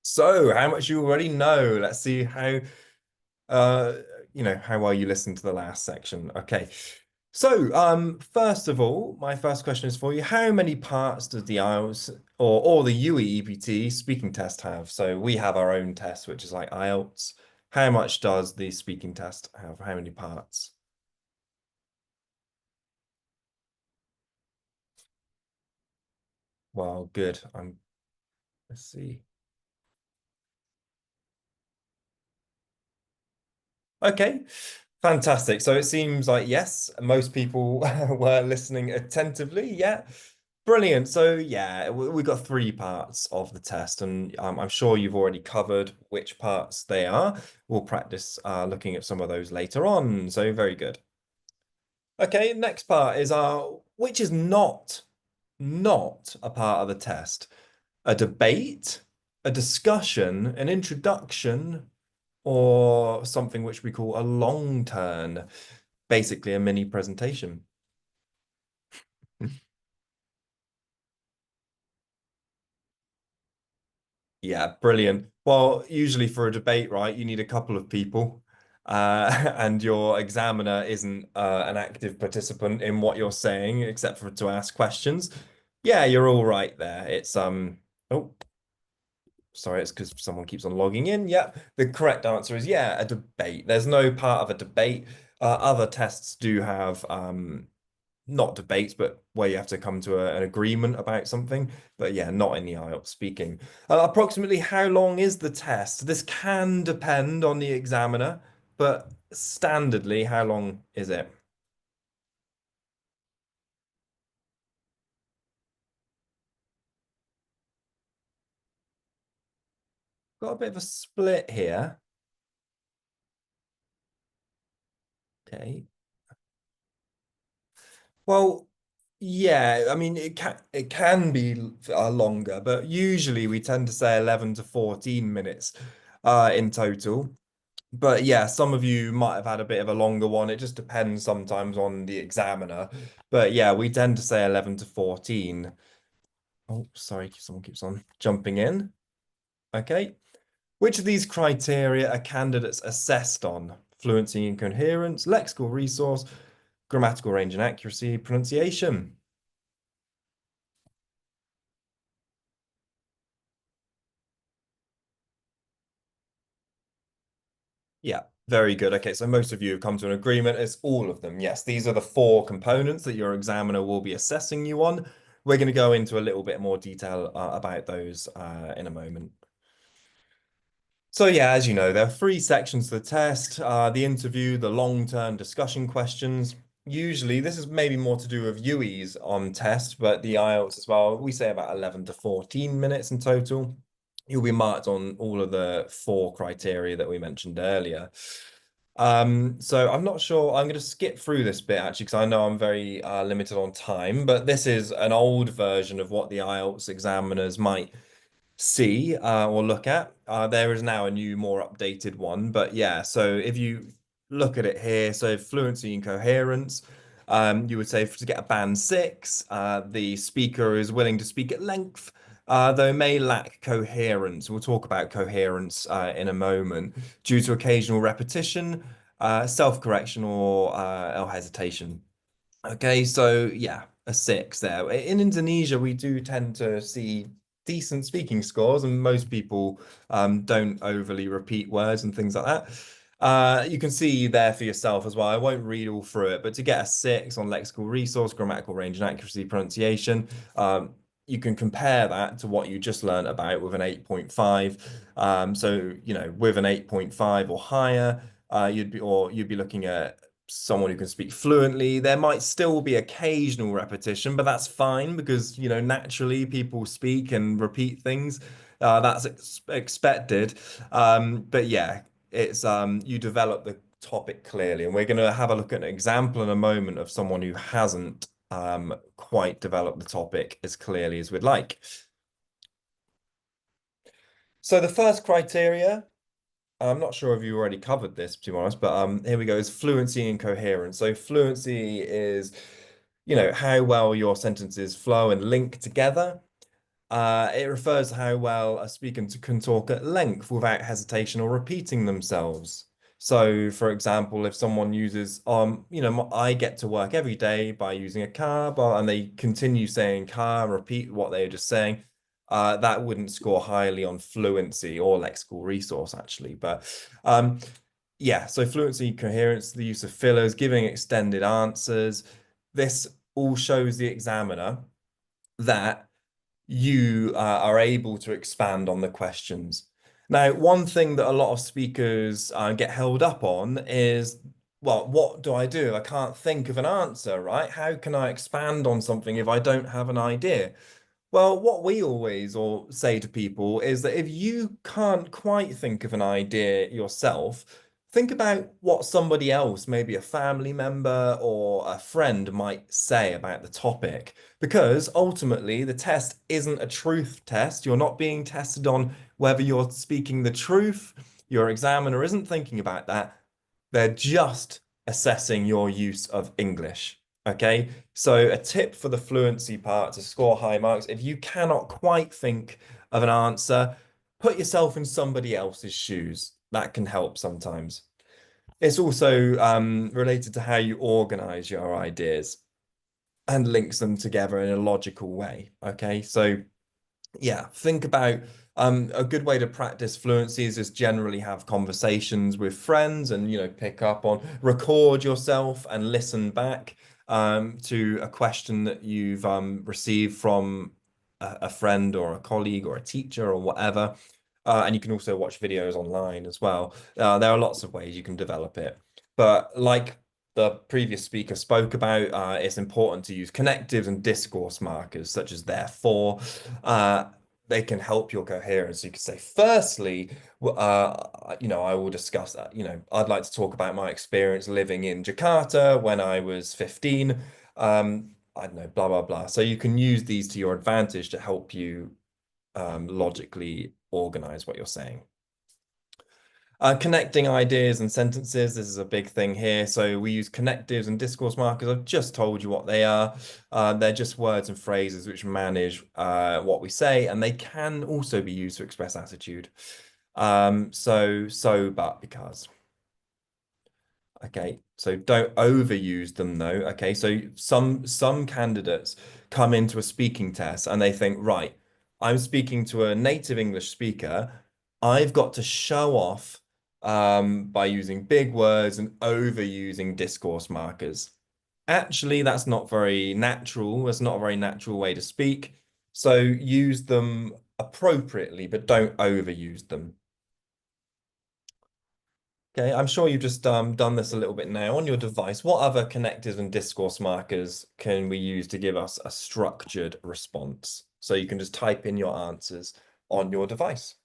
So, how much you already know? Let's see how uh how well you listened to the last section. Okay. So, first of all, my first question is for you. How many parts does the IELTS or the UE EPT speaking test have? So we have our own test, which is like IELTS. How much does the speaking test have? How many parts? Well, good. Let's see. Okay, fantastic. So it seems like yes, most people were listening attentively. Yeah, brilliant. So yeah, we got three parts of the test, and I'm sure you've already covered which parts they are. We'll practice looking at some of those later on. So very good. Okay, next part is which is not a part of the test. A debate, a discussion, an introduction, or something which we call a long turn, basically a mini presentation. Yeah, brilliant. Well, usually for a debate, right, you need a couple of people, and your examiner isn't an active participant in what you're saying, except for to ask questions. Yeah, you're all right there. Oh, sorry, it's because someone keeps on logging in. Yeah, the correct answer is yeah, a debate. There's no part of a debate. Other tests do have not debates, but where you have to come to an agreement about something. But yeah, not in the IELTS speaking. Approximately how long is the test? This can depend on the examiner, but standardly, how long is it? Got a bit of a split here. Okay. Well, yeah, I mean it can be longer, but usually we tend to say 11 to 14 minutes in total. But yeah, some of you might have had a bit of a longer one. It just depends sometimes on the examiner. But yeah, we tend to say 11 to 14. Oh, sorry, someone keeps on jumping in. Okay. Which of these criteria are candidates assessed on? Fluency and coherence, lexical resource, grammatical range and accuracy, pronunciation. Yeah, very good. Okay, so most of you have come to an agreement. It's all of them. Yes, these are the four components that your examiner will be assessing you on. We're going to go into a little bit more detail about those in a moment. So yeah, as you know, there are three sections to the test, the interview, the long-term discussion questions. Usually, this is maybe more to do with UEs on test, but the IELTS as well, we say about 11 to 14 minutes in total. You'll be marked on all of the four criteria that we mentioned earlier. So I'm not sure. I'm going to skip through this bit actually because I know I'm very limited on time, but this is an old version of what the IELTS examiners might see or look at. There is now a new, more updated one. But yeah, so if you look at it here, so fluency and coherence, you would say to get a band six, the speaker is willing to speak at length, though may lack coherence. We'll talk about coherence in a moment due to occasional repetition, self-correction, or hesitation. Okay, so yeah, a six there. In Indonesia, we do tend to see decent speaking scores, and most people don't overly repeat words and things like that. You can see there for yourself as well. I won't read all through it, but to get a six on lexical resource, grammatical range and accuracy, pronunciation, you can compare that to what you just learned about with an 8.5. So, with an 8.5 or higher, you'd be looking at someone who can speak fluently. There might still be occasional repetition, but that's fine because, naturally people speak and repeat things. That's expected. But yeah, it's you develop the topic clearly, and we're going to have a look at an example in a moment of someone who hasn't quite developed the topic as clearly as we'd like. So the first criteria, I'm not sure if you already covered this, to be honest, but here we go, is fluency and coherence. So fluency is, how well your sentences flow and link together. It refers to how well a speaker can talk at length without hesitation or repeating themselves. So, for example, if someone uses, I get to work every day by using a car, and they continue saying car and repeat what they are just saying, that wouldn't score highly on fluency or lexical resource, actually. But yeah, so fluency, coherence, the use of fillers, giving extended answers. This all shows the examiner that you are able to expand on the questions. Now, one thing that a lot of speakers get held up on is, well, what do I do? I can't think of an answer, right? How can I expand on something if I don't have an idea? Well, what we always or say to people is that if you can't quite think of an idea yourself, think about what somebody else, maybe a family member or a friend, might say about the topic. Because ultimately, the test isn't a truth test. You're not being tested on whether you're speaking the truth. Your examiner isn't thinking about that. They're just assessing your use of English. Okay, so a tip for the fluency part to score high marks, if you cannot quite think of an answer, put yourself in somebody else's shoes. That can help sometimes. It's also related to how you organize your ideas and links them together in a logical way. Okay, so yeah, think about a good way to practice fluency is just generally have conversations with friends and pick up on record yourself and listen back to a question that you've received from a friend or a colleague or a teacher or whatever. And you can also watch videos online as well. There are lots of ways you can develop it. But like the previous speaker spoke about, it's important to use connectives and discourse markers, such as therefore. They can help your coherence. You could say, firstly, I will discuss that. I'd like to talk about my experience living in Jakarta when I was 15. I don't know, blah, blah, blah. So you can use these to your advantage to help you logically organize what you're saying. Connecting ideas and sentences, this is a big thing here. So we use connectives and discourse markers. I've just told you what they are. They're just words and phrases which manage what we say, and they can also be used to express attitude. So, but, because. Okay, so don't overuse them though. Okay, so some candidates come into a speaking test and they think, right, I'm speaking to a native English speaker. I've got to show off by using big words and overusing discourse markers. Actually, that's not very natural. That's not a very natural way to speak. So use them appropriately, but don't overuse them. Okay, I'm sure you've just done this a little bit now on your device. What other connectors and discourse markers can we use to give us a structured response? So you can just type in your answers on your device.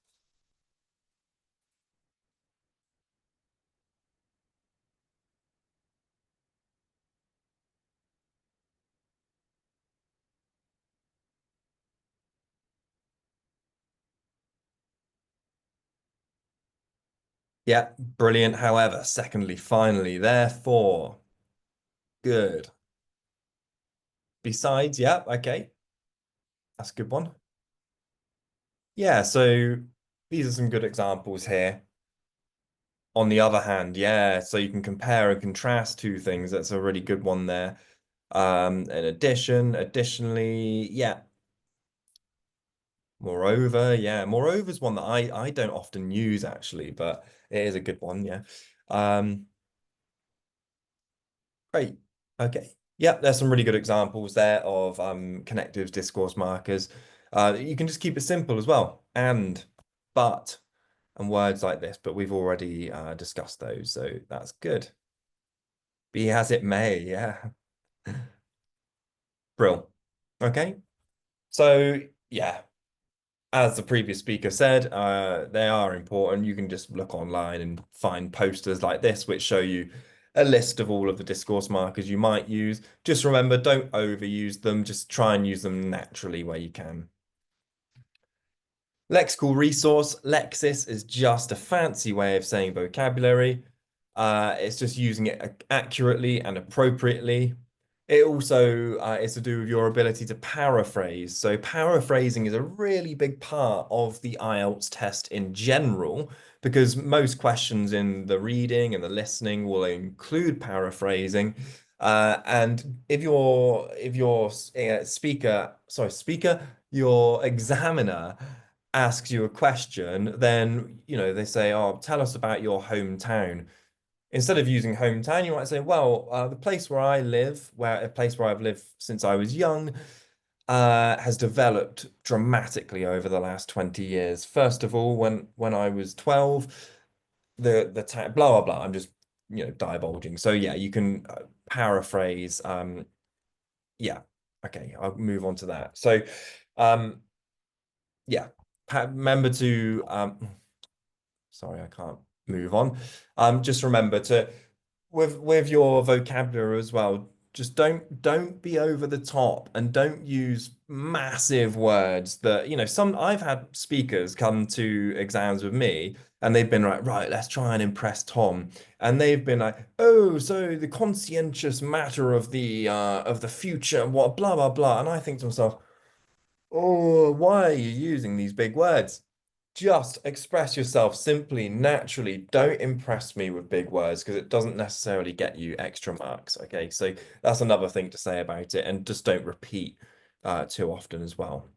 Yeah, brilliant. However, secondly, finally, therefore, good. Besides, yeah, okay, that's a good one. Yeah, so these are some good examples here. On the other hand, yeah, so you can compare and contrast two things. That's a really good one there. Additionally, yeah. Moreover, yeah, moreover is one that I don't often use actually, but it is a good one, yeah. Um, Great. Okay. Yeah, there's some really good examples there of connectives, discourse markers. You can just keep it simple as well. And, but, and words like this, but we've already discussed those, so that's good. Be as it may, yeah. Brill. Okay. So yeah, as the previous speaker said, they are important. You can just look online and find posters like this, which show you a list of all of the discourse markers you might use. Just remember, don't overuse them. Just try and use them naturally where you can. Lexical resource, lexis is just a fancy way of saying vocabulary. It's just using it accurately and appropriately. It also is to do with your ability to paraphrase. So paraphrasing is a really big part of the IELTS test in general, because most questions in the reading and the listening will include paraphrasing. And if your speaker, your examiner asks you a question, then they say, "Oh, tell us about your hometown." Instead of using hometown, you might say, "Well, the place where I live, a place where I've lived since I was young, has developed dramatically over the last 20 years. First of all, when I was 12, the town, blah blah blah." I'm just divulging. So yeah, you can paraphrase. Yeah, okay, I'll move on to that. So, um, yeah, remember to sorry, I can't move on. Just remember to with your vocabulary as well, just don't be over the top and don't use massive words that, some I've had speakers come to exams with me and they've been like, right, let's try and impress Tom. And they've been like, oh, so the conscientious matter of the future, what blah blah blah. And I think to myself, oh, why are you using these big words? Just express yourself simply, naturally. Don't impress me with big words because it doesn't necessarily get you extra marks. Okay, so that's another thing to say about it, and just don't repeat too often as well.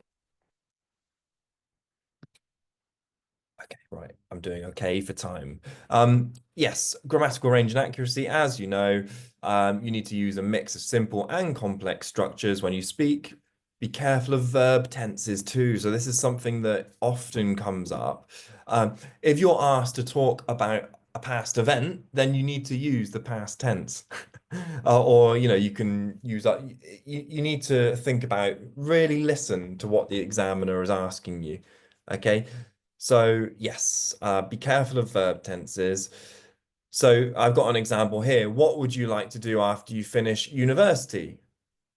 Okay, right. I'm doing okay for time. Yes, grammatical range and accuracy, as you know, you need to use a mix of simple and complex structures when you speak. Be careful of verb tenses too. So this is something that often comes up. If you're asked to talk about a past event, then you need to use the past tense. Or, you can use that. You need to think about, really listen to what the examiner is asking you. Okay. So yes, be careful of verb tenses. So I've got an example here. What would you like to do after you finish university?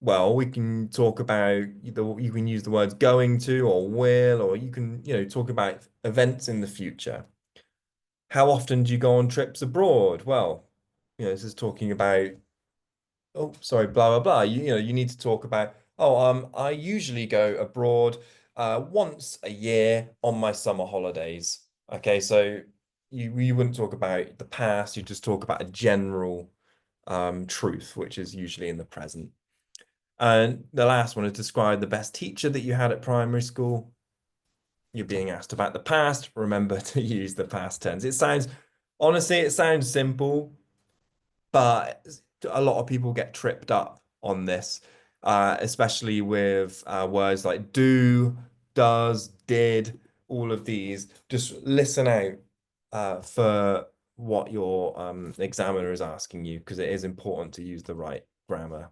Well, we can talk about you can use the words going to or will, or you can, talk about events in the future. How often do you go on trips abroad? Well, this is talking about, oh, sorry, blah blah blah. You need to talk about, oh, I usually go abroad once a year on my summer holidays. Okay, so you wouldn't talk about the past, you just talk about a general truth, which is usually in the present. And the last one is describe the best teacher that you had at primary school. You're being asked about the past. Remember to use the past tense. Honestly, it sounds simple, but a lot of people get tripped up on this, especially with words like do, does, did, all of these. Just listen out for what your examiner is asking you, because it is important to use the right grammar.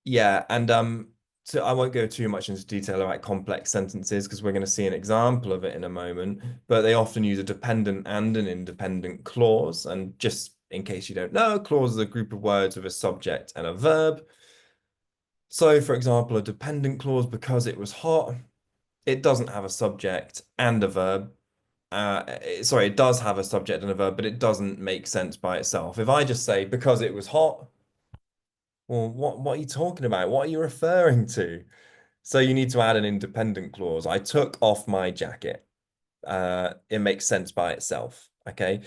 Yeah, and so I won't go too much into detail about complex sentences because we're going to see an example of it in a moment, but they often use a dependent and an independent clause. And just in case you don't know, a clause is a group of words with a subject and a verb. So, for example, a dependent clause, because it was hot, it doesn't have a subject and a verb. Sorry, it does have a subject and a verb, but it doesn't make sense by itself. If I just say because it was hot, well, what are you talking about? What are you referring to? So you need to add an independent clause. I took off my jacket. It makes sense by itself. Okay.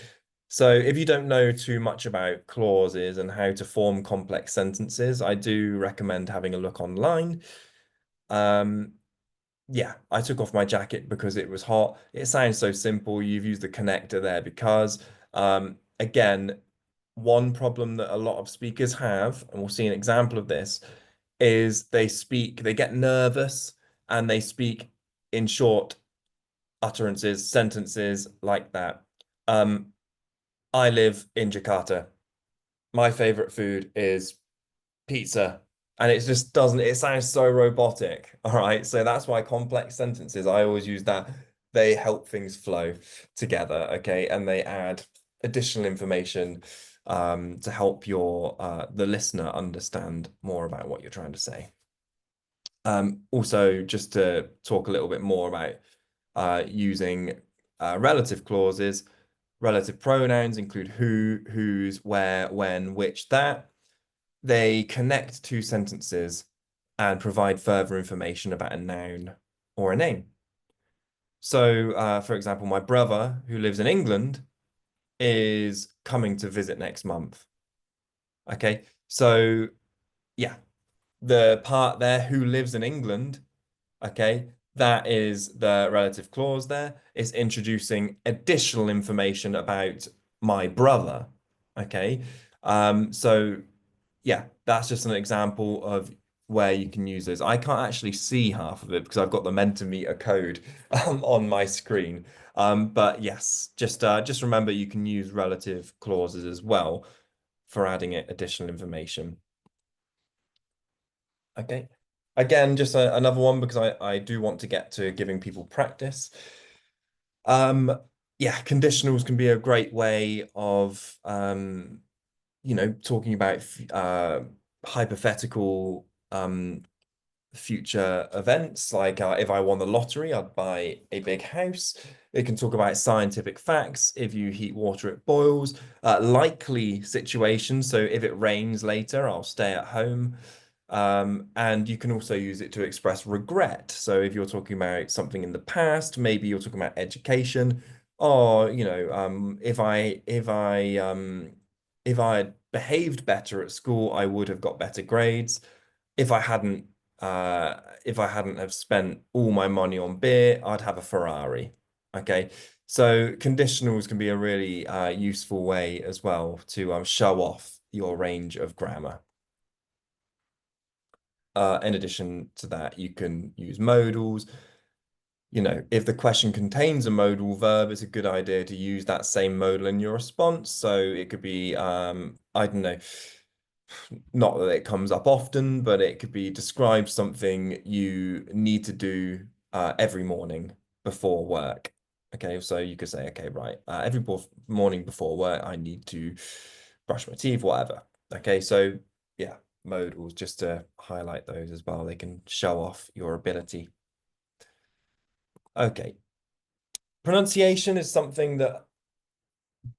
So if you don't know too much about clauses and how to form complex sentences, I do recommend having a look online. Um, yeah, I took off my jacket because it was hot. It sounds so simple. You've used the connector there because, again, one problem that a lot of speakers have, and we'll see an example of this, is they get nervous and they speak in short utterances, sentences like that. I live in Jakarta. my favorite food is pizza. And it just doesn't, it sounds so robotic. All right. So that's why complex sentences, I always use that. They help things flow together. Okay. And they add additional information to help your the listener understand more about what you're trying to say. Also, just to talk a little bit more about using relative clauses, relative pronouns include who, whose, where, when, which, that. They connect two sentences and provide further information about a noun or a name. So, for example, my brother, who lives in England, is coming to visit next month. Okay, so yeah, the part there, who lives in England, okay, that is the relative clause there. It's introducing additional information about my brother. Okay, so yeah, that's just an example of where you can use those. I can't actually see half of it because I've got the Mentimeter code on my screen. But yes, just remember you can use relative clauses as well for adding it additional information. Okay. Again, just another one because I do want to get to giving people practice. Yeah, conditionals can be a great way of talking about hypothetical future events. Like if I won the lottery, I'd buy a big house. It can talk about scientific facts. If you heat water, it boils. Likely situations. So if it rains later, I'll stay at home. And you can also use it to express regret. So if you're talking about something in the past, maybe you're talking about education, or if I had behaved better at school, I would have got better grades. If I hadn't if I hadn't have spent all my money on beer, I'd have a Ferrari. Okay. So conditionals can be a really useful way as well to show off your range of grammar. In addition to that, you can use modals. If the question contains a modal verb, it's a good idea to use that same modal in your response. So it could be, I don't know, not that it comes up often, but it could be describe something you need to do every morning before work. Okay, so you could say, okay, right, every morning before work, I need to brush my teeth, whatever. Okay, so yeah, modals, just to highlight those as well. They can show off your ability. Okay, pronunciation is something that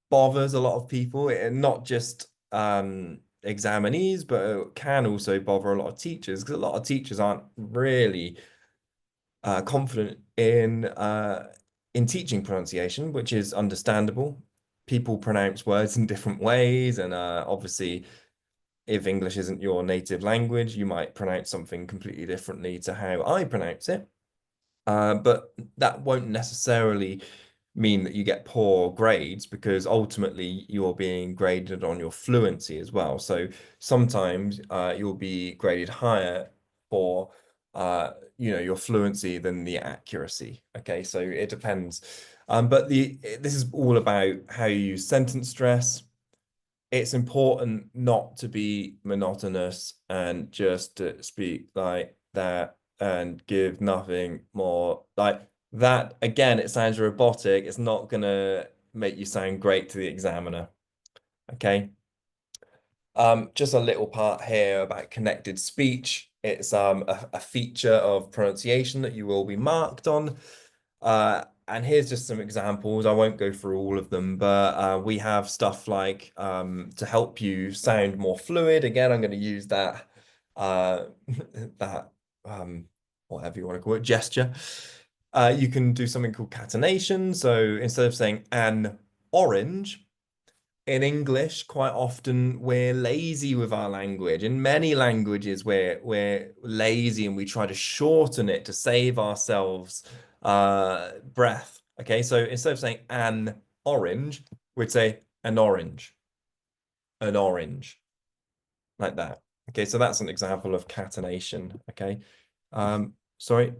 bothers a lot of people, and not just examinees, but it can also bother a lot of teachers because a lot of teachers aren't really confident in teaching pronunciation, which is understandable. People pronounce words in different ways, and obviously, if English isn't your native language, you might pronounce something completely differently to how I pronounce it. But that won't necessarily mean that you get poor grades because ultimately you're being graded on your fluency as well. So sometimes you'll be graded higher for your fluency than the accuracy. Okay, so it depends. But this is all about how you use sentence stress. It's important not to be monotonous and just to speak like that and give nothing more. Like that, again, it sounds robotic. It's not gonna make you sound great to the examiner. Okay. Just a little part here about connected speech. It's a feature of pronunciation that you will be marked on. And here's just some examples. I won't go through all of them, but we have stuff like to help you sound more fluid. Again, I'm going to use that that whatever you want to call it, gesture. You can do something called catenation. So instead of saying an orange, in English, quite often we're lazy with our language. In many languages, we're lazy and we try to shorten it to save ourselves breath. Okay, so instead of saying an orange, we'd say an orange, like that. Okay, so that's an example of catenation. Okay, sorry.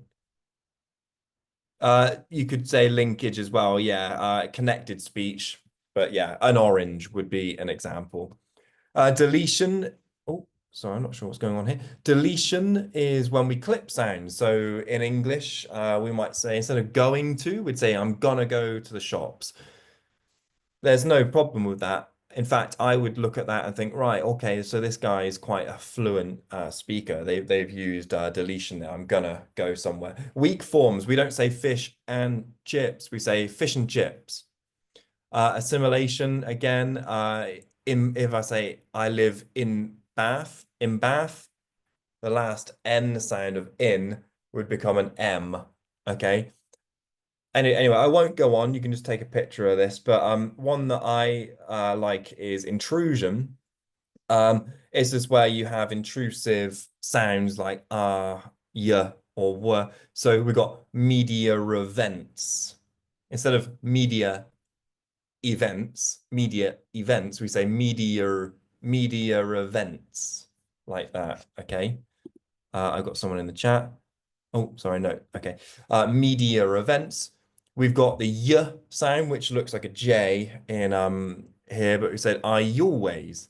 You could say linkage as well. Yeah, connected speech, but yeah, an orange would be an example. Deletion. Oh, sorry, I'm not sure what's going on here. Deletion is when we clip sounds. So in English, we might say instead of going to, we'd say I'm gonna go to the shops. There's no problem with that. In fact, I would look at that and think, right, okay, so this guy is quite a fluent speaker. They've used deletion there. I'm gonna go somewhere. Weak forms. We don't say fish and chips. We say fish and chips. Assimilation again. If I say I live in Bath, the last N sound of in would become an M. Okay. Anyway, I won't go on. You can just take a picture of this. But one that I like is intrusion. It's just where you have intrusive sounds like yeah, or were. So we've got media events. Instead of media events, we say media events like that. Okay. I've got someone in the chat. Oh, sorry, no. Okay. Media events. We've got the y sound, which looks like a J in here, but we said I always.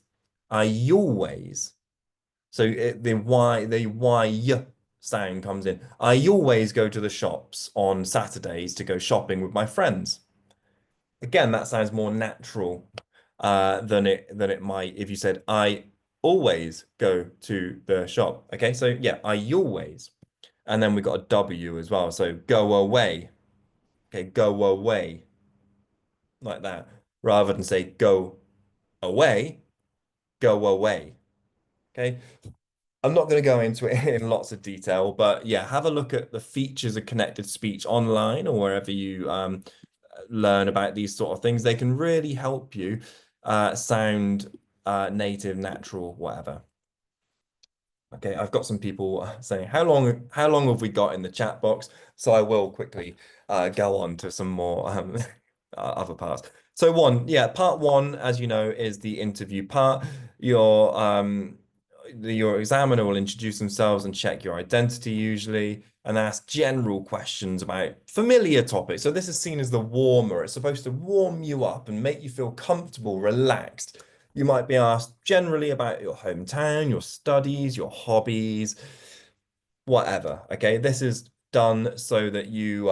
I always. So the y sound comes in. I always go to the shops on Saturdays to go shopping with my friends. Again, that sounds more natural than it might if you said I always go to the shop. Okay, so yeah, I always. And then we got a W as well. So go away. Okay, go away. Like that. Rather than say go away, go away. Okay. I'm not going to go into it in lots of detail, but yeah, have a look at the features of connected speech online or wherever you learn about these sort of things. They can really help you sound native, natural, whatever. Okay, I've got some people saying how long have we got in the chat box? So I will quickly go on to some more other parts. So yeah, part one, as you know, is the interview part. Your examiner will introduce themselves and check your identity usually and ask general questions about familiar topics. So this is seen as the warmer. It's supposed to warm you up and make you feel comfortable, relaxed. You might be asked generally about your hometown, your studies, your hobbies, whatever. Okay, this is done so that you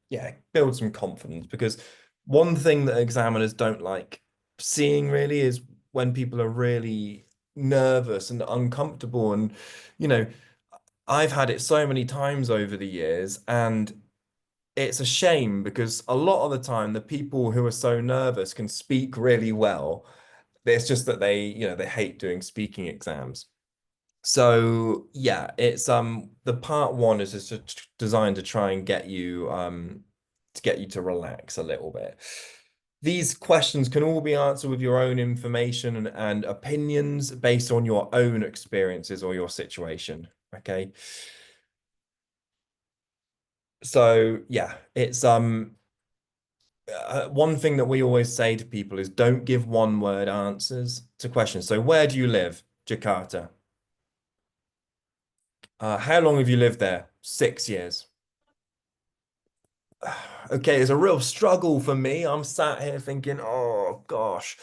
yeah, build some confidence because one thing that examiners don't like seeing really is when people are really nervous and uncomfortable and you know, I've had it so many times over the years and it's a shame because a lot of the time the people who are so nervous can speak really well. It's just that they hate doing speaking exams. So yeah, it's the part one is just designed to try and get you to relax a little bit. These questions can all be answered with your own information and opinions based on your own experiences or your situation. Okay. So yeah, it's one thing that we always say to people is don't give one word answers to questions. So where do you live? Jakarta. How long have you lived there? 6 years. Okay, it's a real struggle for me. I'm sat here thinking, oh gosh,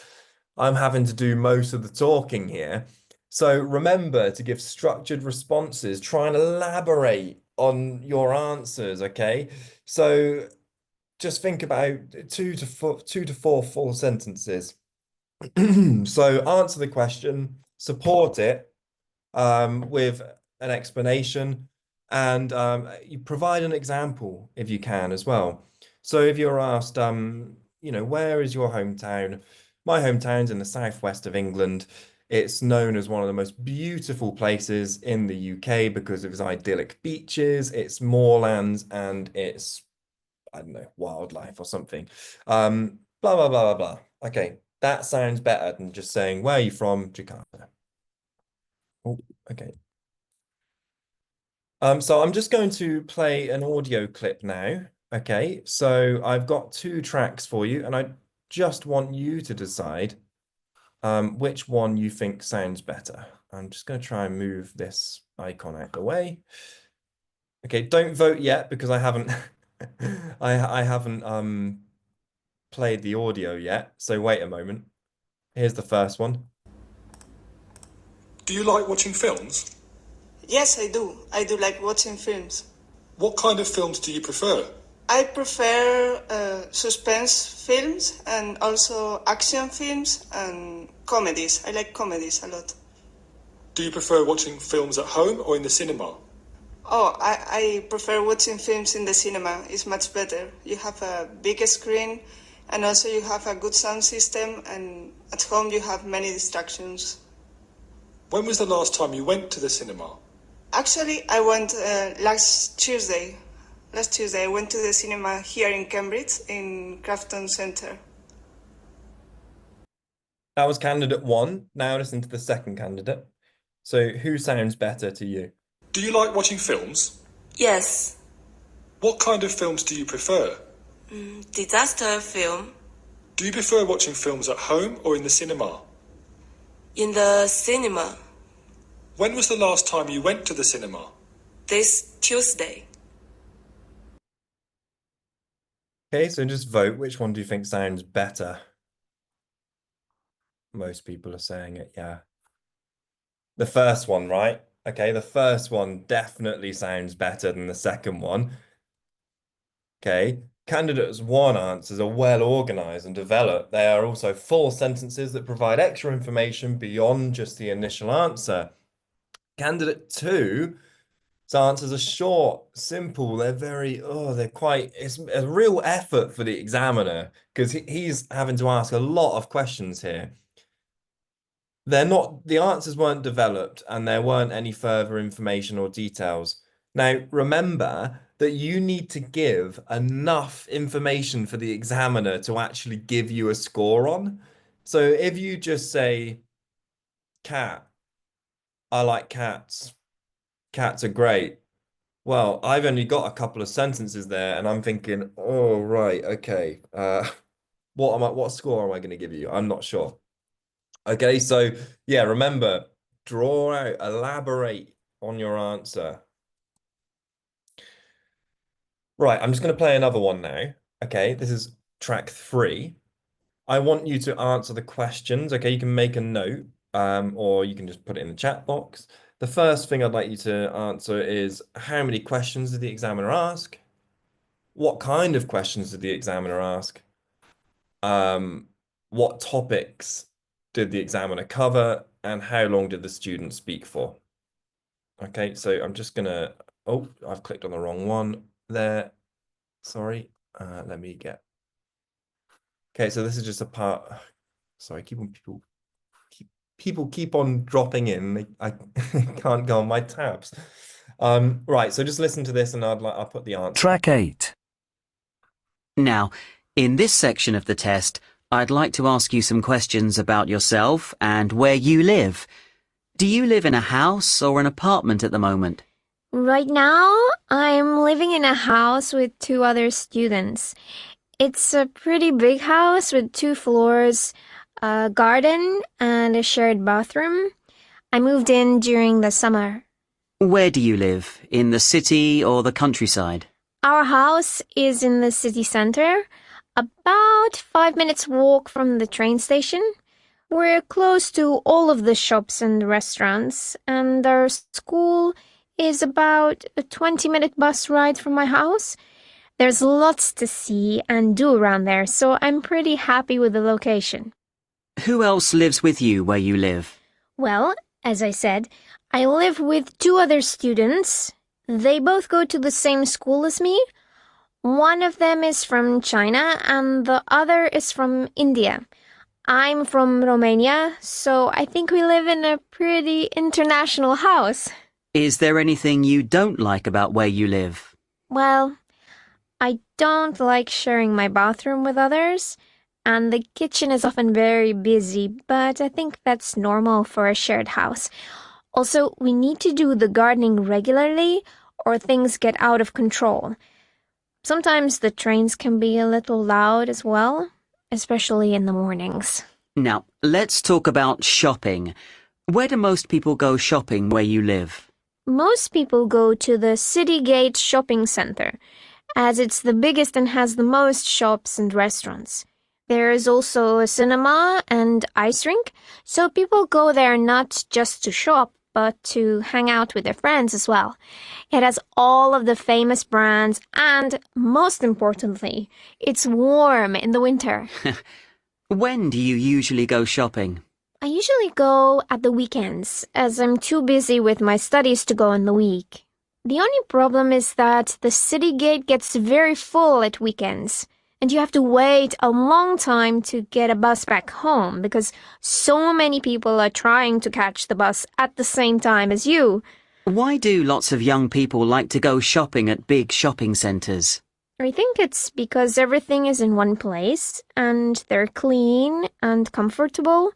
I'm having to do most of the talking here. So remember to give structured responses. Try and elaborate on your answers, okay? So just think about two to four full sentences. So answer the question, support it with an explanation, and you provide an example if you can as well. So if you're asked, where is your hometown? My hometown's in the southwest of England. It's known as one of the most beautiful places in the UK because of its idyllic beaches, its moorlands, and its, I don't know, wildlife or something. Blah, blah, blah, blah, blah. Okay, that sounds better than just saying, where are you from? Jakarta. Oh, okay. So I'm just going to play an audio clip now. Okay, so I've got two tracks for you, and I just want you to decide which one you think sounds better. I'm just going to try and move this icon out the way. Okay, don't vote yet because I haven't I haven't played the audio yet. So wait a moment. Here's the first one. Do you like watching films? Yes, I do. I do like watching films. What kind of films do you prefer? I prefer suspense films and also action films and comedies. I like comedies a lot. Do you prefer watching films at home or in the cinema? Oh, I prefer watching films in the cinema. It's much better. You have a big screen and also you have a good sound system, and at home you have many distractions. When was the last time you went to the cinema? Actually, I went last Tuesday. Last Tuesday I went to the cinema here in Cambridge in Crafton Centre. That was candidate one. Now listen to the second candidate. So who sounds better to you? Do you like watching films? Yes. What kind of films do you prefer? Disaster film. Do you prefer watching films at home or in the cinema? In the cinema. When was the last time you went to the cinema? This Tuesday. Okay, so just vote. Which one do you think sounds better? Most people are saying it, yeah. The first one, right? Okay, the first one definitely sounds better than the second one. Okay, candidates one answers are well organized and developed. They are also full sentences that provide extra information beyond just the initial answer. Candidate two, his answers are short, simple. They're it's a real effort for the examiner because he's having to ask a lot of questions here. The answers weren't developed and there weren't any further information or details. Now, remember that you need to give enough information for the examiner to actually give you a score on. So if you just say, cat, I like cats, cats are great. Well, I've only got a couple of sentences there and I'm thinking, oh, right, okay. What score am I going to give you? I'm not sure. Okay, so yeah, remember, draw out, elaborate on your answer. Right, I'm just going to play another one now. Okay, this is track 3. I want you to answer the questions. Okay, you can make a note, or you can just put it in the chat box. The first thing I'd like you to answer is how many questions did the examiner ask? What kind of questions did the examiner ask? What topics did the examiner cover, and how long did the student speak for? Okay, so I'm just gonna, oh, I've clicked on the wrong one there. Sorry, let me get, okay, so this is just a part, sorry, people keep on dropping in. I can't go on my tabs. Right, so just listen to this and I'll put the answer. Track 8. Now, in this section of the test, I'd like to ask you some questions about yourself and where you live. Do you live in a house or an apartment at the moment? Right now, I'm living in a house with 2 other students. It's a pretty big house with 2 floors, a garden, and a shared bathroom. I moved in during the summer. Where do you live? In the city or the countryside? Our house is in the city center, about 5 minutes walk from the train station. We're close to all of the shops and restaurants, and our school is about a 20-minute bus ride from my house. There's lots to see and do around there, so I'm pretty happy with the location. Who else lives with you where you live? Well, as I said, I live with 2 other students. They both go to the same school as me. One of them is from China and the other is from India. I'm from Romania, so I think we live in a pretty international house. Is there anything you don't like about where you live? Well, I don't like sharing my bathroom with others, and the kitchen is often very busy, but I think that's normal for a shared house. Also, we need to do the gardening regularly, or things get out of control. Sometimes the trains can be a little loud as well, especially in the mornings. Now, let's talk about shopping. Where do most people go shopping where you live? Most people go to the City Gate shopping center, as it's the biggest and has the most shops and restaurants. There's also a cinema and ice rink, so people go there not just to shop, but to hang out with their friends as well. It has all of the famous brands, and most importantly, it's warm in the winter. When do you usually go shopping? I usually go at the weekends, as I'm too busy with my studies to go in the week. The only problem is that the city gate gets very full at weekends, and you have to wait a long time to get a bus back home because so many people are trying to catch the bus at the same time as you. Why do lots of young people like to go shopping at big shopping centres? I think it's because everything is in one place, and they're clean and comfortable,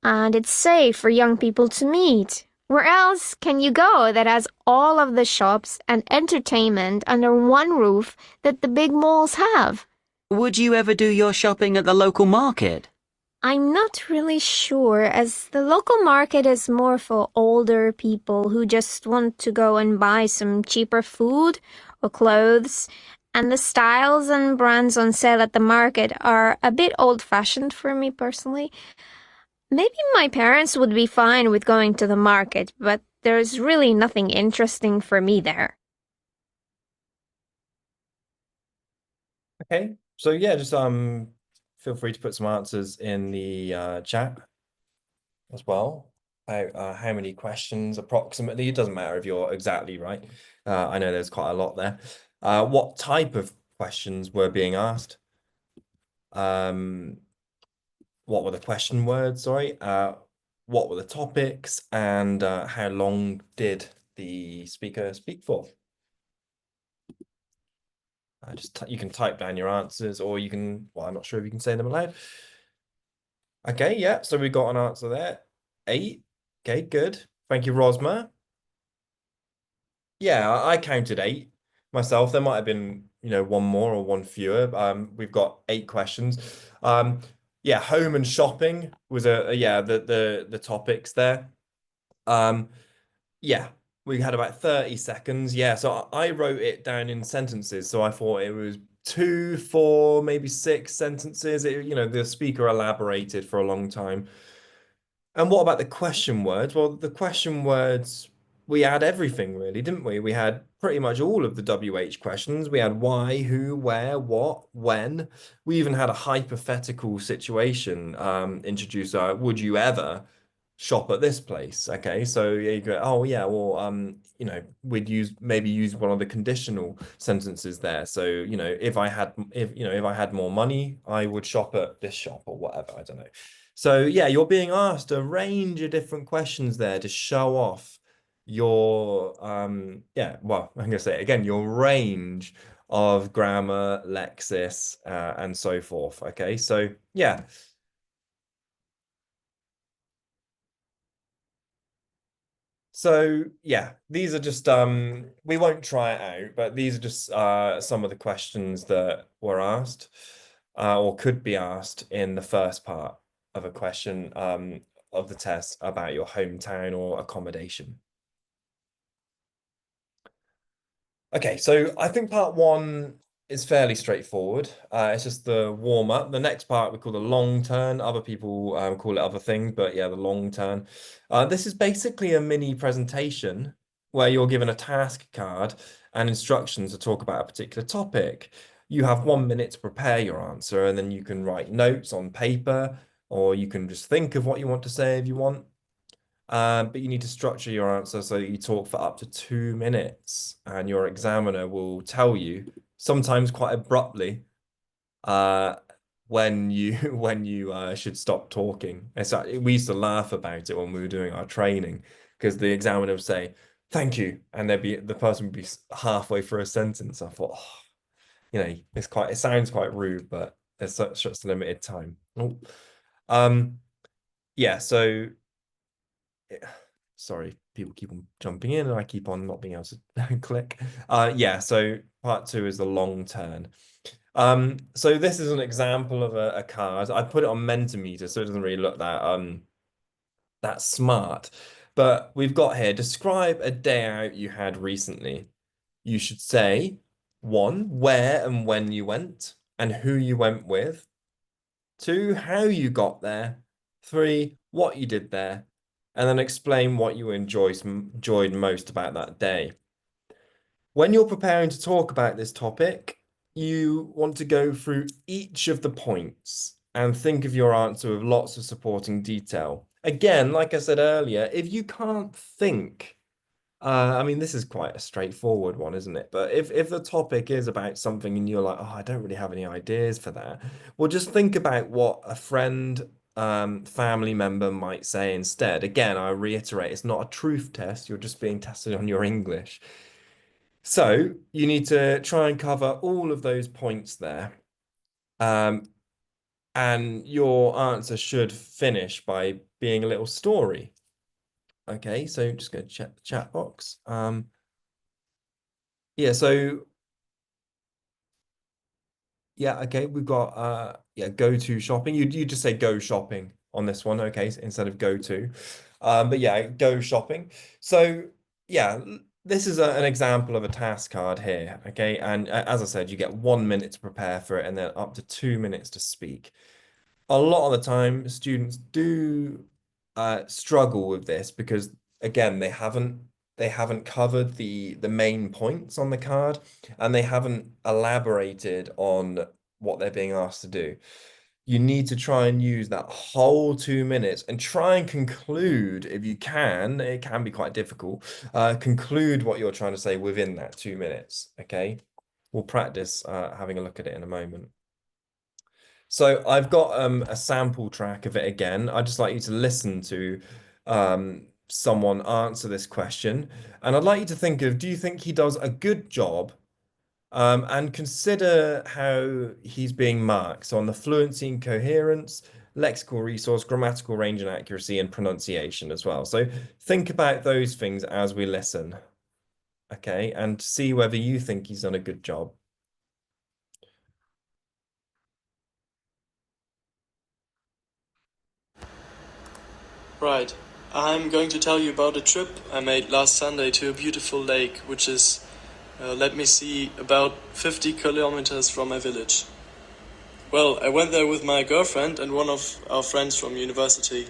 and it's safe for young people to meet. Where else can you go that has all of the shops and entertainment under one roof that the big malls have? Would you ever do your shopping at the local market? I'm not really sure, as the local market is more for older people who just want to go and buy some cheaper food or clothes, and the styles and brands on sale at the market are a bit old-fashioned for me personally. Maybe my parents would be fine with going to the market, but there's really nothing interesting for me there. Okay, so yeah, just feel free to put some answers in the chat as well. How many questions approximately? It doesn't matter if you're exactly right. I know there's quite a lot there. What type of questions were being asked? What were the question words? Sorry. What were the topics, and how long did the speaker speak for? You can type down your answers, or you can, well, I'm not sure if you can say them aloud. Okay, yeah, so we got an answer there. 8. Okay, good. Thank you, Rosmer. Yeah, I counted 8 myself. There might have been, one more or one fewer. We've got 8 questions. Yeah, home and shopping was yeah, the topics there. Yeah, we had about 30 seconds. Yeah, so I wrote it down in sentences. So I thought it was 2, 4, maybe 6 sentences. The speaker elaborated for a long time. And what about the question words? Well, the question words, we had everything really, didn't we? We had pretty much all of the WH questions. We had why, who, where, what, when. We even had a hypothetical situation introduced. Would you ever shop at this place? Okay, so yeah, you go, oh yeah, well, we'd maybe use one of the conditional sentences there. So, if I had more money, I would shop at this shop or whatever. I don't know. So yeah, you're being asked a range of different questions there to show off your yeah, well, I'm gonna say it again, your range of grammar, lexis, and so forth. Okay, so yeah. So yeah, these are just we won't try it out, but these are just some of the questions that were asked or could be asked in the first part of a question of the test about your hometown or accommodation. Okay, so I think part 1 is fairly straightforward. It's just the warm up. The next part we call the long turn. Other people call it other things, but yeah, the long turn. This is basically a mini presentation where you're given a task card and instructions to talk about a particular topic. You have 1 minute to prepare your answer, and then you can write notes on paper, or you can just think of what you want to say if you want. But you need to structure your answer so that you talk for up to 2 minutes, and your examiner will tell you, sometimes quite abruptly, when you should stop talking. We used to laugh about it when we were doing our training, because the examiner would say, "Thank you," and the person would be halfway through a sentence. I thought, oh, it sounds quite rude, but there's such a limited time. Oh. Yeah, so sorry, people keep on jumping in and I keep on not being able to click. Yeah, so part 2 is the long turn. So this is an example of a card. I put it on Mentimeter, so it doesn't really look that smart. But we've got here, describe a day out you had recently. You should say 1, where and when you went and who you went with. 2, how you got there. 3, what you did there. And then explain what you enjoyed most about that day. When you're preparing to talk about this topic, you want to go through each of the points and think of your answer with lots of supporting detail. Again, like I said earlier, if you can't think, I mean, this is quite a straightforward one, isn't it? But if the topic is about something and you're like, oh, I don't really have any ideas for that, well, just think about what a friend, family member might say instead. Again, I reiterate, it's not a truth test. You're just being tested on your English. So you need to try and cover all of those points there. And your answer should finish by being a little story. Okay, so just go to check the chat box. Yeah, so yeah, okay, we've got yeah, go to shopping. You just say go shopping on this one, okay, instead of go to. But yeah, go shopping. So yeah, this is an example of a task card here, okay? And as I said, you get 1 minute to prepare for it and then up to 2 minutes to speak. A lot of the time, students do struggle with this because again, they haven't covered the main points on the card and they haven't elaborated on what they're being asked to do. You need to try and use that whole 2 minutes and try and conclude, if you can, it can be quite difficult, conclude what you're trying to say within that 2 minutes, okay? We'll practice having a look at it in a moment. So I've got a sample track of it again. I'd just like you to listen to someone answer this question. And I'd like you to think of, do you think he does a good job? And consider how he's being marked. So on the fluency and coherence, lexical resource, grammatical range and accuracy, and pronunciation as well. So think about those things as we listen. Okay, and see whether you think he's done a good job. Right. I'm going to tell you about a trip I made last Sunday to a beautiful lake, which is, let me see, about 50 kilometers from my village. Well, I went there with my girlfriend and one of our friends from university.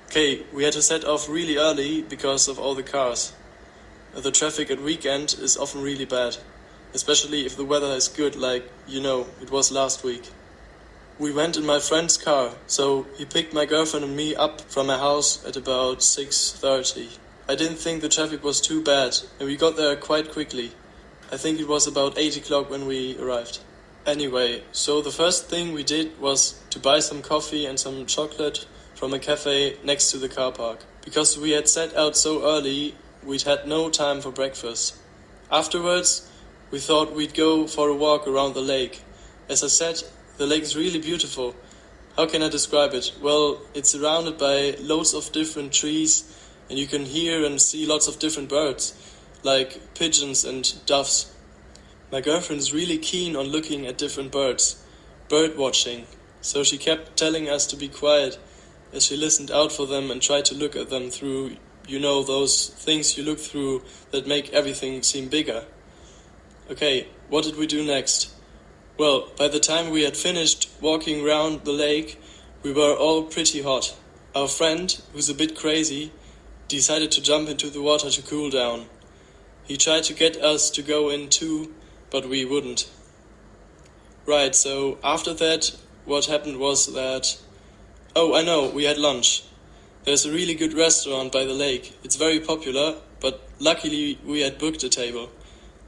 Okay, we had to set off really early because of all the cars. The traffic at weekend is often really bad, especially if the weather is good, like, it was last week. We went in my friend's car, so he picked my girlfriend and me up from my house at about 6:30. I didn't think the traffic was too bad, and we got there quite quickly. I think it was about 8 o'clock when we arrived. Anyway, so the first thing we did was to buy some coffee and some chocolate from a cafe next to the car park. Because we had set out so early, we'd had no time for breakfast. Afterwards, we thought we'd go for a walk around the lake. As I said, the lake is really beautiful. How can I describe it? Well, it's surrounded by loads of different trees, and you can hear and see lots of different birds, like pigeons and doves. My girlfriend is really keen on looking at different birds, bird watching, so she kept telling us to be quiet as she listened out for them and tried to look at them through, those things you look through that make everything seem bigger. Okay, what did we do next? Well, by the time we had finished walking round the lake, we were all pretty hot. Our friend, who's a bit crazy, decided to jump into the water to cool down. He tried to get us to go in too, but we wouldn't. Right, so after that, what happened was that... Oh, I know, we had lunch. There's a really good restaurant by the lake. It's very popular, but luckily we had booked a table.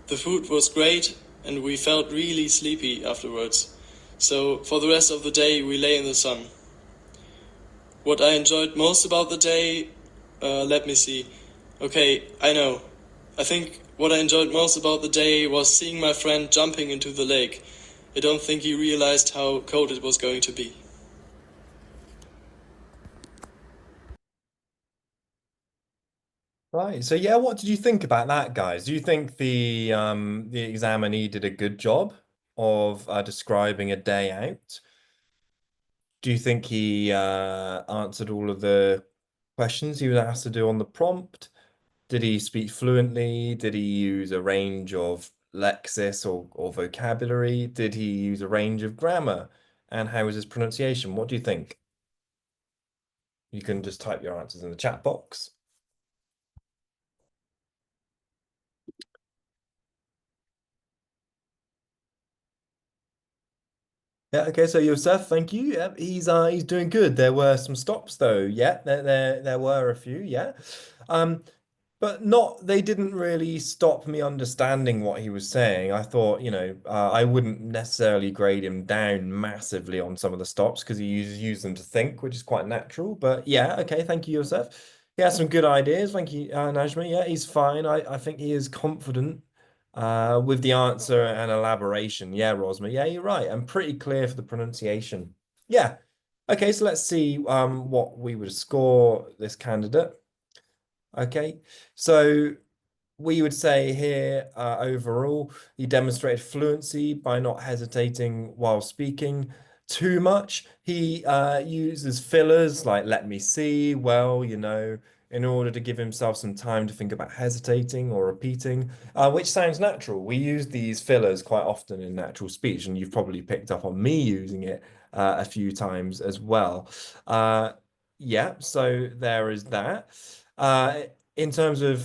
The food was great, and we felt really sleepy afterwards. So for the rest of the day we lay in the sun. What I enjoyed most about the day, let me see. Okay, I know. I think what I enjoyed most about the day was seeing my friend jumping into the lake. I don't think he realized how cold it was going to be. Right. So yeah, what did you think about that, guys? Do you think the examinee did a good job of describing a day out? Do you think he answered all of the questions he was asked to do on the prompt? Did he speak fluently? Did he use a range of lexis or vocabulary? Did he use a range of grammar? and how was his pronunciation? What do you think? You can just type your answers in the chat box. Yeah, okay, so Yosef, thank you. Yeah, he's doing good. There were some stops though. Yeah, there were a few, yeah. But not, they didn't really stop me understanding what he was saying. I thought, I wouldn't necessarily grade him down massively on some of the stops because he used them to think, which is quite natural. But yeah, okay, thank you, Yosef. He has some good ideas. Thank you, Najma. Yeah, he's fine. I think he is confident with the answer and elaboration. Yeah, Rosmer. Yeah, you're right. I'm pretty clear for the pronunciation. Yeah. Okay, so let's see what we would score this candidate. Okay, so we would say here overall, he demonstrated fluency by not hesitating while speaking too much. He uses fillers like let me see, well, in order to give himself some time to think about hesitating or repeating, which sounds natural. We use these fillers quite often in natural speech, and you've probably picked up on me using it a few times as well. Yeah, so there is that. In terms of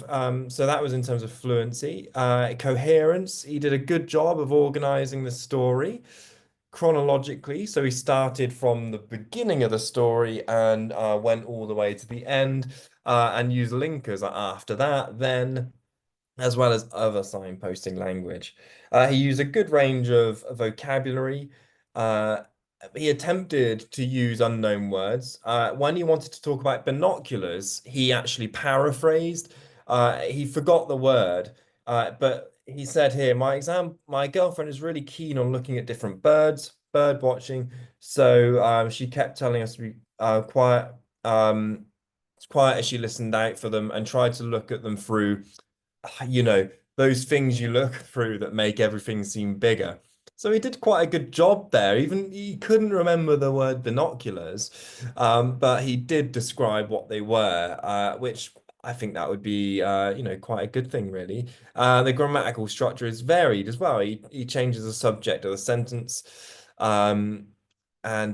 so that was in terms of fluency. Coherence, he did a good job of organizing the story chronologically. So he started from the beginning of the story and went all the way to the end and used linkers after that, then as well as other signposting language. He used a good range of vocabulary. Uh, he attempted to use unknown words. When he wanted to talk about binoculars, he actually paraphrased. He forgot the word, but he said here, my girlfriend is really keen on looking at different birds, bird watching. So she kept telling us to be quiet, quiet as she listened out for them and tried to look at them through those things you look through that make everything seem bigger. So he did quite a good job there. Even he couldn't remember the word binoculars, but he did describe what they were, which I think that would be, quite a good thing, really. The grammatical structure is varied as well. He changes the subject of the sentence, and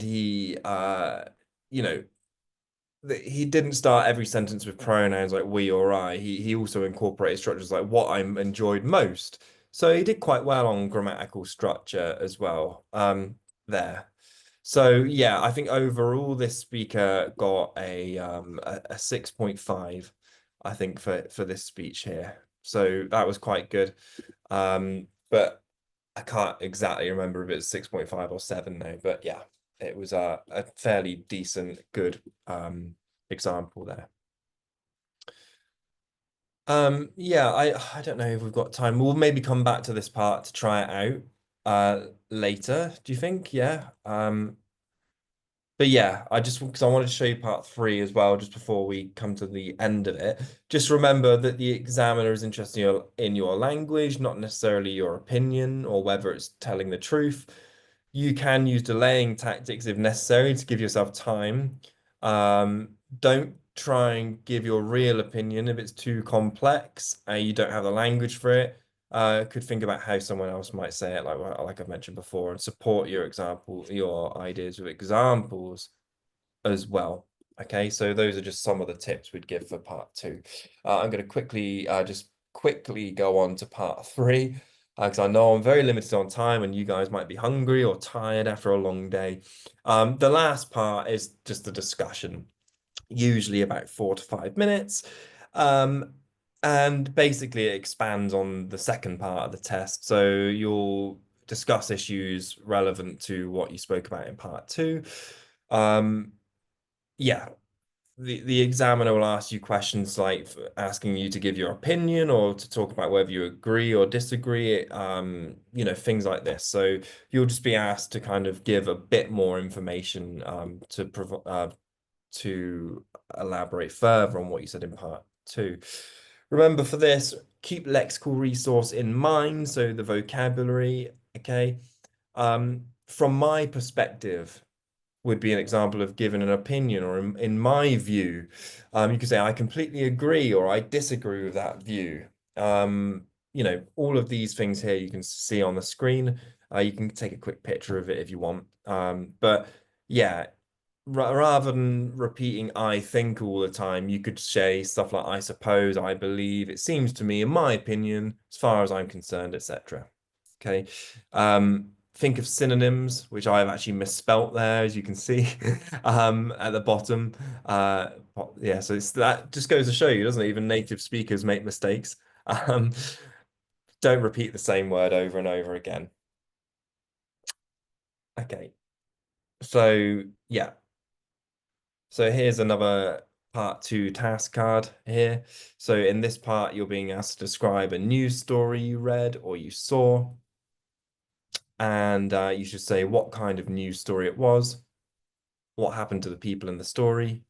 you know, he didn't start every sentence with pronouns like we or I. He also incorporated structures like what I enjoyed most. So he did quite well on grammatical structure as well there. So yeah, I think overall this speaker got a 6.5, I think, for this speech here. So that was quite good. But I can't exactly remember if it's 6.5 or 7 now, but yeah, it was a fairly decent, good example there. Yeah, I don't know if we've got time. We'll maybe come back to this part to try it out later. Do you think? Yeah. But yeah, because I wanted to show you part 3 as well, just before we come to the end of it. Just remember that the examiner is interested in your language, not necessarily your opinion or whether it's telling the truth. You can use delaying tactics if necessary to give yourself time. Don't try and give your real opinion if it's too complex and you don't have the language for it. Could think about how someone else might say it, like I've mentioned before, and support your ideas with examples as well. Okay, so those are just some of the tips we'd give for part 2. I'm going to quickly go on to part 3 because I know I'm very limited on time and you guys might be hungry or tired after a long day. The last part is just a discussion, usually about 4 to 5 minutes. And basically it expands on the second part of the test. So you'll discuss issues relevant to what you spoke about in part 2. Yeah, the examiner will ask you questions like asking you to give your opinion or to talk about whether you agree or disagree, things like this. So you'll just be asked to kind of give a bit more information to elaborate further on what you said in part 2. Remember, for this, keep lexical resource in mind, so the vocabulary, okay? From my perspective, would be an example of giving an opinion, or in my view. You could say, I completely agree, or I disagree with that view. All of these things here you can see on the screen. You can take a quick picture of it if you want. But yeah, rather than repeating I think all the time, you could say stuff like I suppose, I believe, it seems to me, in my opinion, as far as I'm concerned, etc. Okay. Think of synonyms, which I've actually misspelt there, as you can see, at the bottom. Yeah, so that just goes to show you, doesn't it? Even native speakers make mistakes. Don't repeat the same word over and over again. Okay. So yeah. So here's another part 2 task card here. So in this part, you're being asked to describe a news story you read or you saw. And you should say what kind of news story it was, what happened to the people in the story,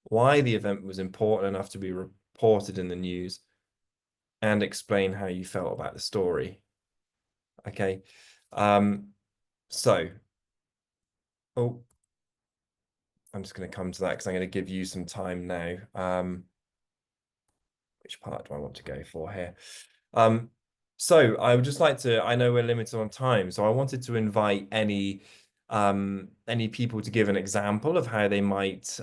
why the event was important enough to be reported in the news, and explain how you felt about the story. Okay. So, oh, I'm just going to come to that because I'm going to give you some time now. Which part do I want to go for here? So I would just like to, I know we're limited on time, so I wanted to invite any people to give an example of how they might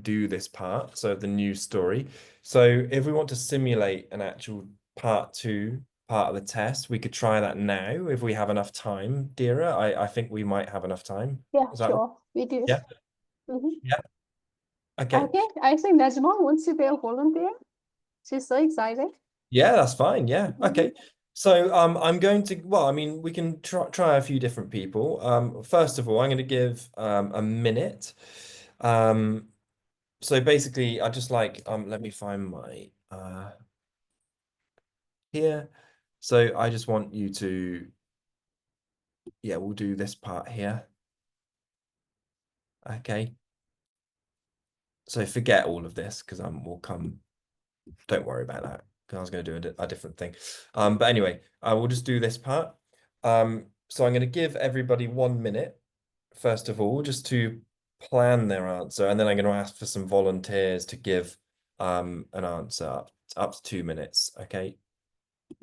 do this part, so the news story. So if we want to simulate an actual part 2 part of the test, we could try that now if we have enough time, Dira. I think we might have enough time. Yeah, Is that sure. We do. yeah? Yeah. Okay. Okay, I think Najma wants to be a volunteer. She's so excited. Yeah, that's fine. Yeah. Okay. So I'm going to, well, I mean, we can try a few different people. First of all, I'm going to give a minute. So basically, I just like let me find my here. So I just want you to, yeah, we'll do this part here. Okay. So forget all of this because we'll come. Don't worry about that because I was going to do a different thing. But anyway, I will just do this part. So I'm going to give everybody 1 minute, first of all, just to plan their answer, and then I'm going to ask for some volunteers to give an answer up to 2 minutes. Okay.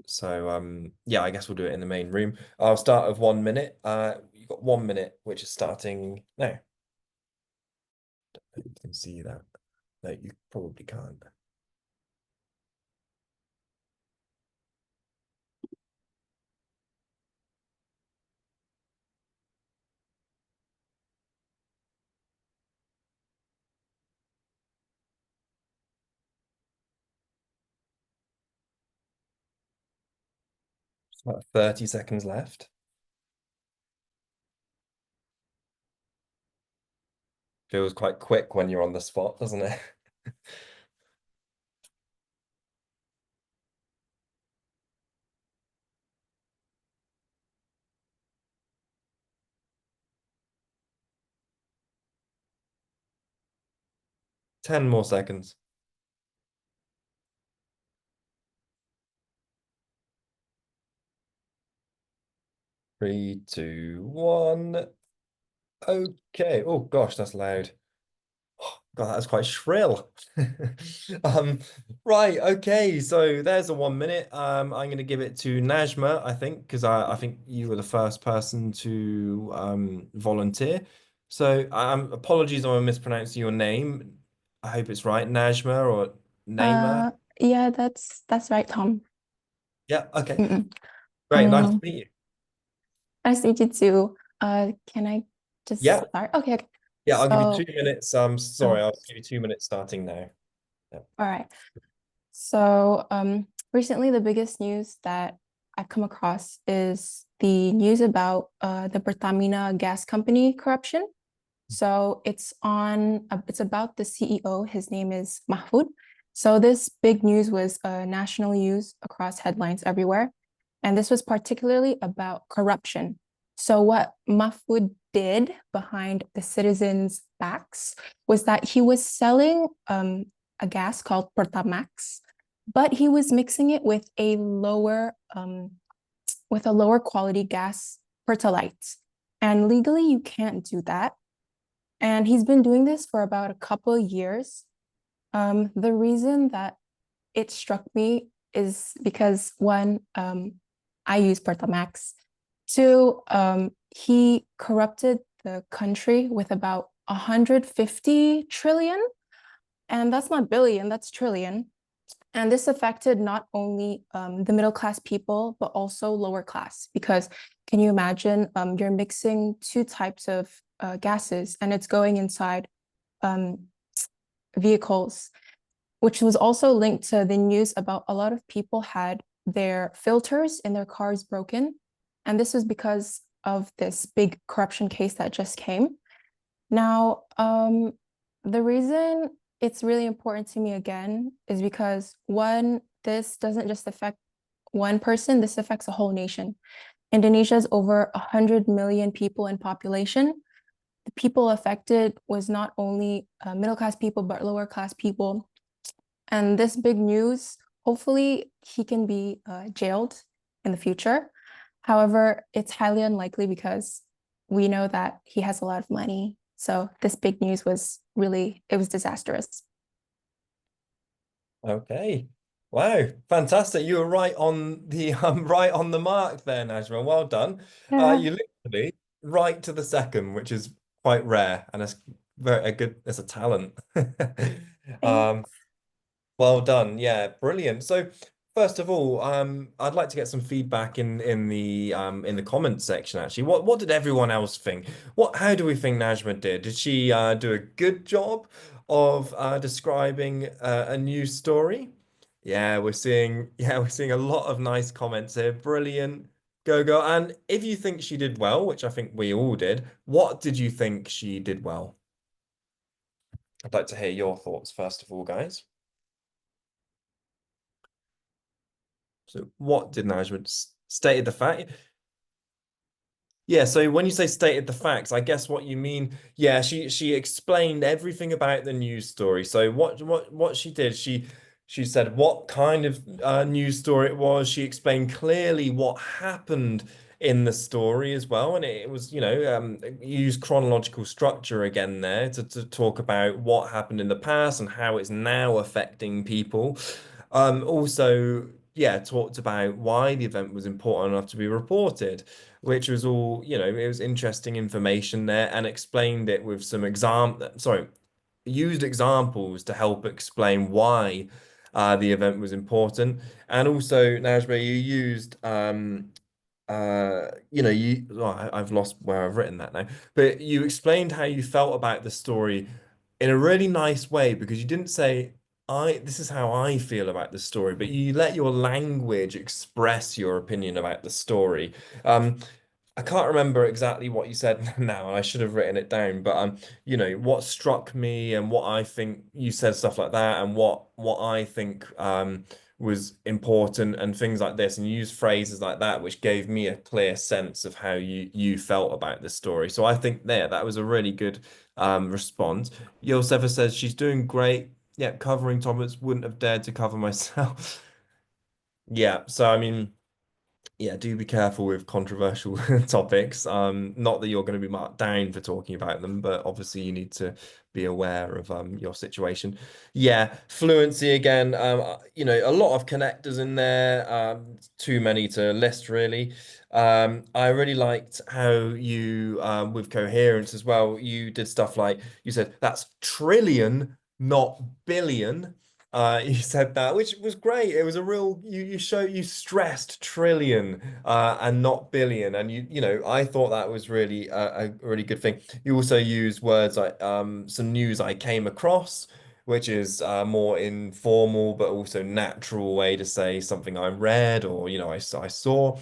So yeah, I guess we'll do it in the main room. I'll start with 1 minute. You've got 1 minute, which is starting now. You can see that. No, you probably can't. About 30 seconds left. Feels quite quick when you're on the spot, doesn't it? Ten more seconds. 3, 2, 1. Okay. Oh gosh, that's loud. Oh, God, that's quite shrill. Right, okay, so there's a 1 minute. I'm gonna give it to Najma, I think, because I think you were the first person to volunteer. So apologies if I'm mispronouncing your name. I hope it's right, Najma or Naima. Yeah, that's right, Tom. Yeah, okay. Mm-mm. Great, nice to meet you. Nice to meet you too. Can I just Yeah. start? Okay. Yeah, I'll So, give you 2 minutes. Sorry, I'll give you 2 minutes starting now. Yeah. all right. So, recently the biggest news that I've come across is the news about the Pertamina gas company corruption. So it's about the CEO. His name is Mahfoud. So this big news was national news across headlines everywhere. And this was particularly about corruption. So what Mahfoud did behind the citizens' backs was that he was selling a gas called Pertamax, but he was mixing it with a lower quality gas, Pertalite. And legally, you can't do that. And he's been doing this for about a couple of years. The reason that it struck me is because one, I use Pertamax, Two, he corrupted the country with about 150 trillion, and that's not billion, that's trillion. And this affected not only the middle class people, but also lower class. Because can you imagine you're mixing two types of gases and it's going inside vehicles, which was also linked to the news about a lot of people had their filters in their cars broken. And this was because of this big corruption case that just came. Now, the reason it's really important to me again is because one, this doesn't just affect one person, this affects a whole nation. Indonesia is over 100 million people in population. The people affected was not only middle class people, but lower class people. And this big news, hopefully he can be jailed in the future. However, it's highly unlikely because we know that he has a lot of money. So this big news was really, it was disastrous. Okay. Wow, fantastic. You were right on the right on the mark there, Najma. Well done. Yeah. You literally right to the second, which is quite rare, and it's very it's a talent. Um, well done. Yeah, brilliant. So first of all, I'd like to get some feedback in the comments section actually. What did everyone else think? How do we think Najma did? Did she do a good job of describing a news story? We're seeing a lot of nice comments here. Brilliant. Go go. And if you think she did well, which I think we all did, what did you think she did well? I'd like to hear your thoughts first of all, guys. So what did management stated the fact? Yeah, so when you say stated the facts, I guess what you mean, yeah, she explained everything about the news story. So what she did, she said what kind of news story it was. She explained clearly what happened in the story as well, and it was, used chronological structure again there to talk about what happened in the past and how it's now affecting people. Also, yeah, talked about why the event was important enough to be reported, which was all, it was interesting information there, and explained it with some used examples to help explain why the event was important. And also, Najma, you used I've lost where I've written that now, but you explained how you felt about the story in a really nice way, because you didn't say, this is how I feel about the story, but you let your language express your opinion about the story. I can't remember exactly what you said now, and I should have written it down, but what struck me and what I think, you said stuff like that, and what I think was important and things like this, and you used phrases like that which gave me a clear sense of how you felt about this story. So I think that was a really good response. Yosefa says she's doing great. Yeah, covering Thomas, wouldn't have dared to cover myself. Yeah, so I mean, yeah, do be careful with controversial topics. Not that you're going to be marked down for talking about them, but obviously you need to be aware of your situation. Yeah, fluency again. A lot of connectors in there. Too many to list really. I really liked how you, with coherence as well, you did stuff like you said that's trillion, not billion. You said that, which was great. It was a real, you stressed trillion and not billion, and I thought that was really a really good thing. You also use words like some news I came across, which is more informal but also natural way to say something I read, or I saw.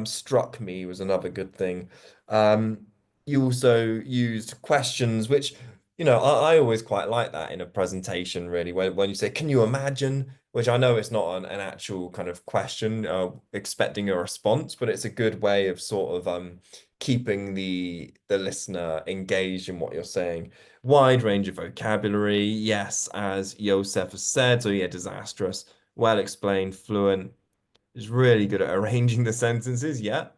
Struck me was another good thing. You also used questions, which I always quite like that in a presentation, really, when you say, can you imagine? Which I know it's not an actual kind of question, expecting a response, but it's a good way of sort of keeping the listener engaged in what you're saying. Wide range of vocabulary, yes, as Yosef has said. So yeah, disastrous, well explained, fluent, is really good at arranging the sentences. Yeah.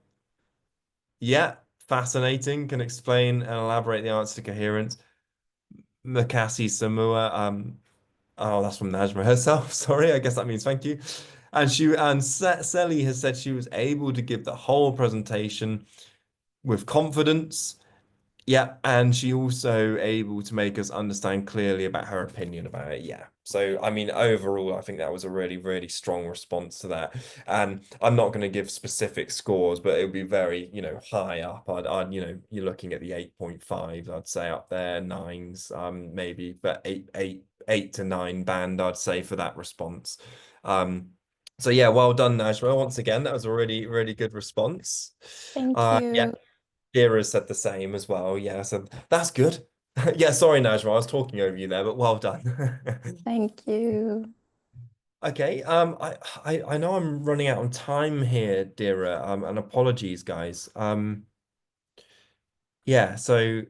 Yeah. Fascinating, can explain and elaborate the answer to coherence. Makasi Samua. Oh, that's from Najma herself. Sorry, I guess that means thank you. Sally has said she was able to give the whole presentation with confidence. Yeah, and she also able to make us understand clearly about her opinion about it. Yeah. So, I mean, overall, I think that was a really, really strong response to that. And I'm not going to give specific scores, but it would be very, high up. You're looking at the 8.5, I'd say up there, nines, maybe, but eight to nine band, I'd say for that response. So yeah, well done, Najma. Once again, that was a really, really good response. Thank Yeah. you. Kira said the same as well. Yeah, so that's good. Yeah, sorry, Najma, I was talking over you there, but well done. Thank you. Okay, I know I'm running out of time here, Dira, and apologies, guys. Yeah, so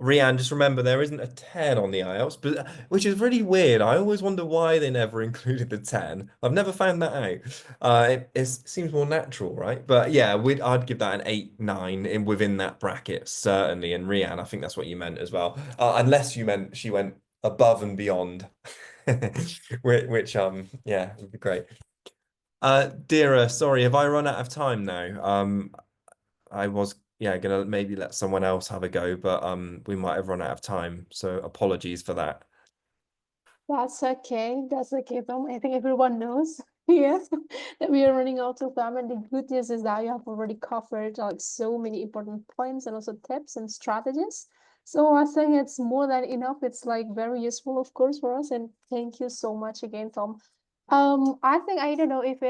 Rianne, just remember there isn't a 10 on the IELTS, but which is really weird. I always wonder why they never included the 10. I've never found that out. It seems more natural, right? But yeah, I'd give that an 8, 9 within that bracket, certainly. And Rianne, I think that's what you meant as well. Unless you meant she went above and beyond. Which yeah, would be great. Dira, sorry, have I run out of time now? I was gonna maybe let someone else have a go, but we might have run out of time, so apologies for that. That's okay. That's okay, Tom. I think everyone knows, yes, that we are running out of time. And the good news is that you have already covered like so many important points and also tips and strategies. So I think it's more than enough. It's like very useful, of course, for us. And thank you so much again, Tom. I think I don't know if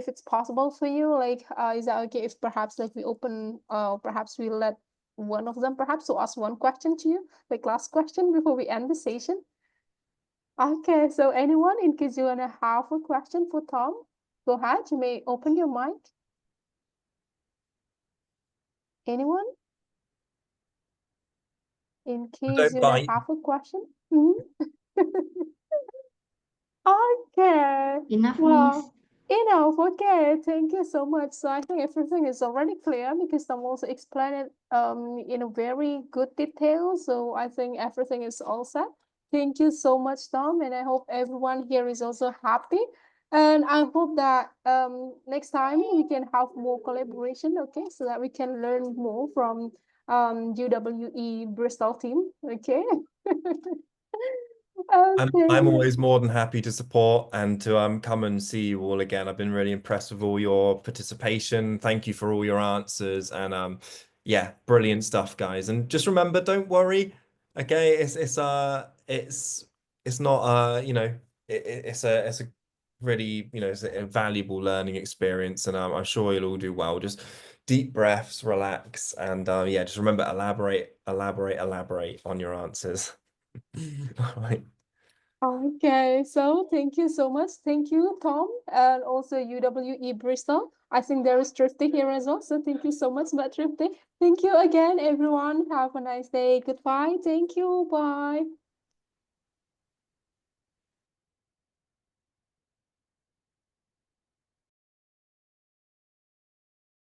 it's possible for you. Like, is that okay if perhaps like we open, perhaps we let one of them perhaps to ask one question to you, like last question before we end the session. Okay, so anyone, in case you wanna have a question for Tom, go ahead. You may open your mic. Anyone? In case Don't you wanna bite. have a question. Mhm. Okay. Enough, Well, Miss. enough. Okay. Thank you so much. So I think everything is already clear because Tom also explained it in a very good detail. So I think everything is all set. Thank you so much, Tom, and I hope everyone here is also happy. And I hope that next time we can have more collaboration, okay, so that we can learn more from UWE Bristol team, okay? I'm Okay. always more than happy to support and to come and see you all again. I've been really impressed with all your participation. Thank you for all your answers and yeah, brilliant stuff, guys. And just remember, don't worry. Okay, it's not it's a really it's a valuable learning experience, and I'm sure you'll all do well. Just deep breaths, relax, and yeah, just remember, elaborate on your answers. All right. Okay, so thank you so much. Thank you, Tom, and also UWE Bristol. I think there is Thrifty here as well. So thank you so much, Thrifty. Thank you again, everyone. Have a nice day. Goodbye. Thank you. Bye.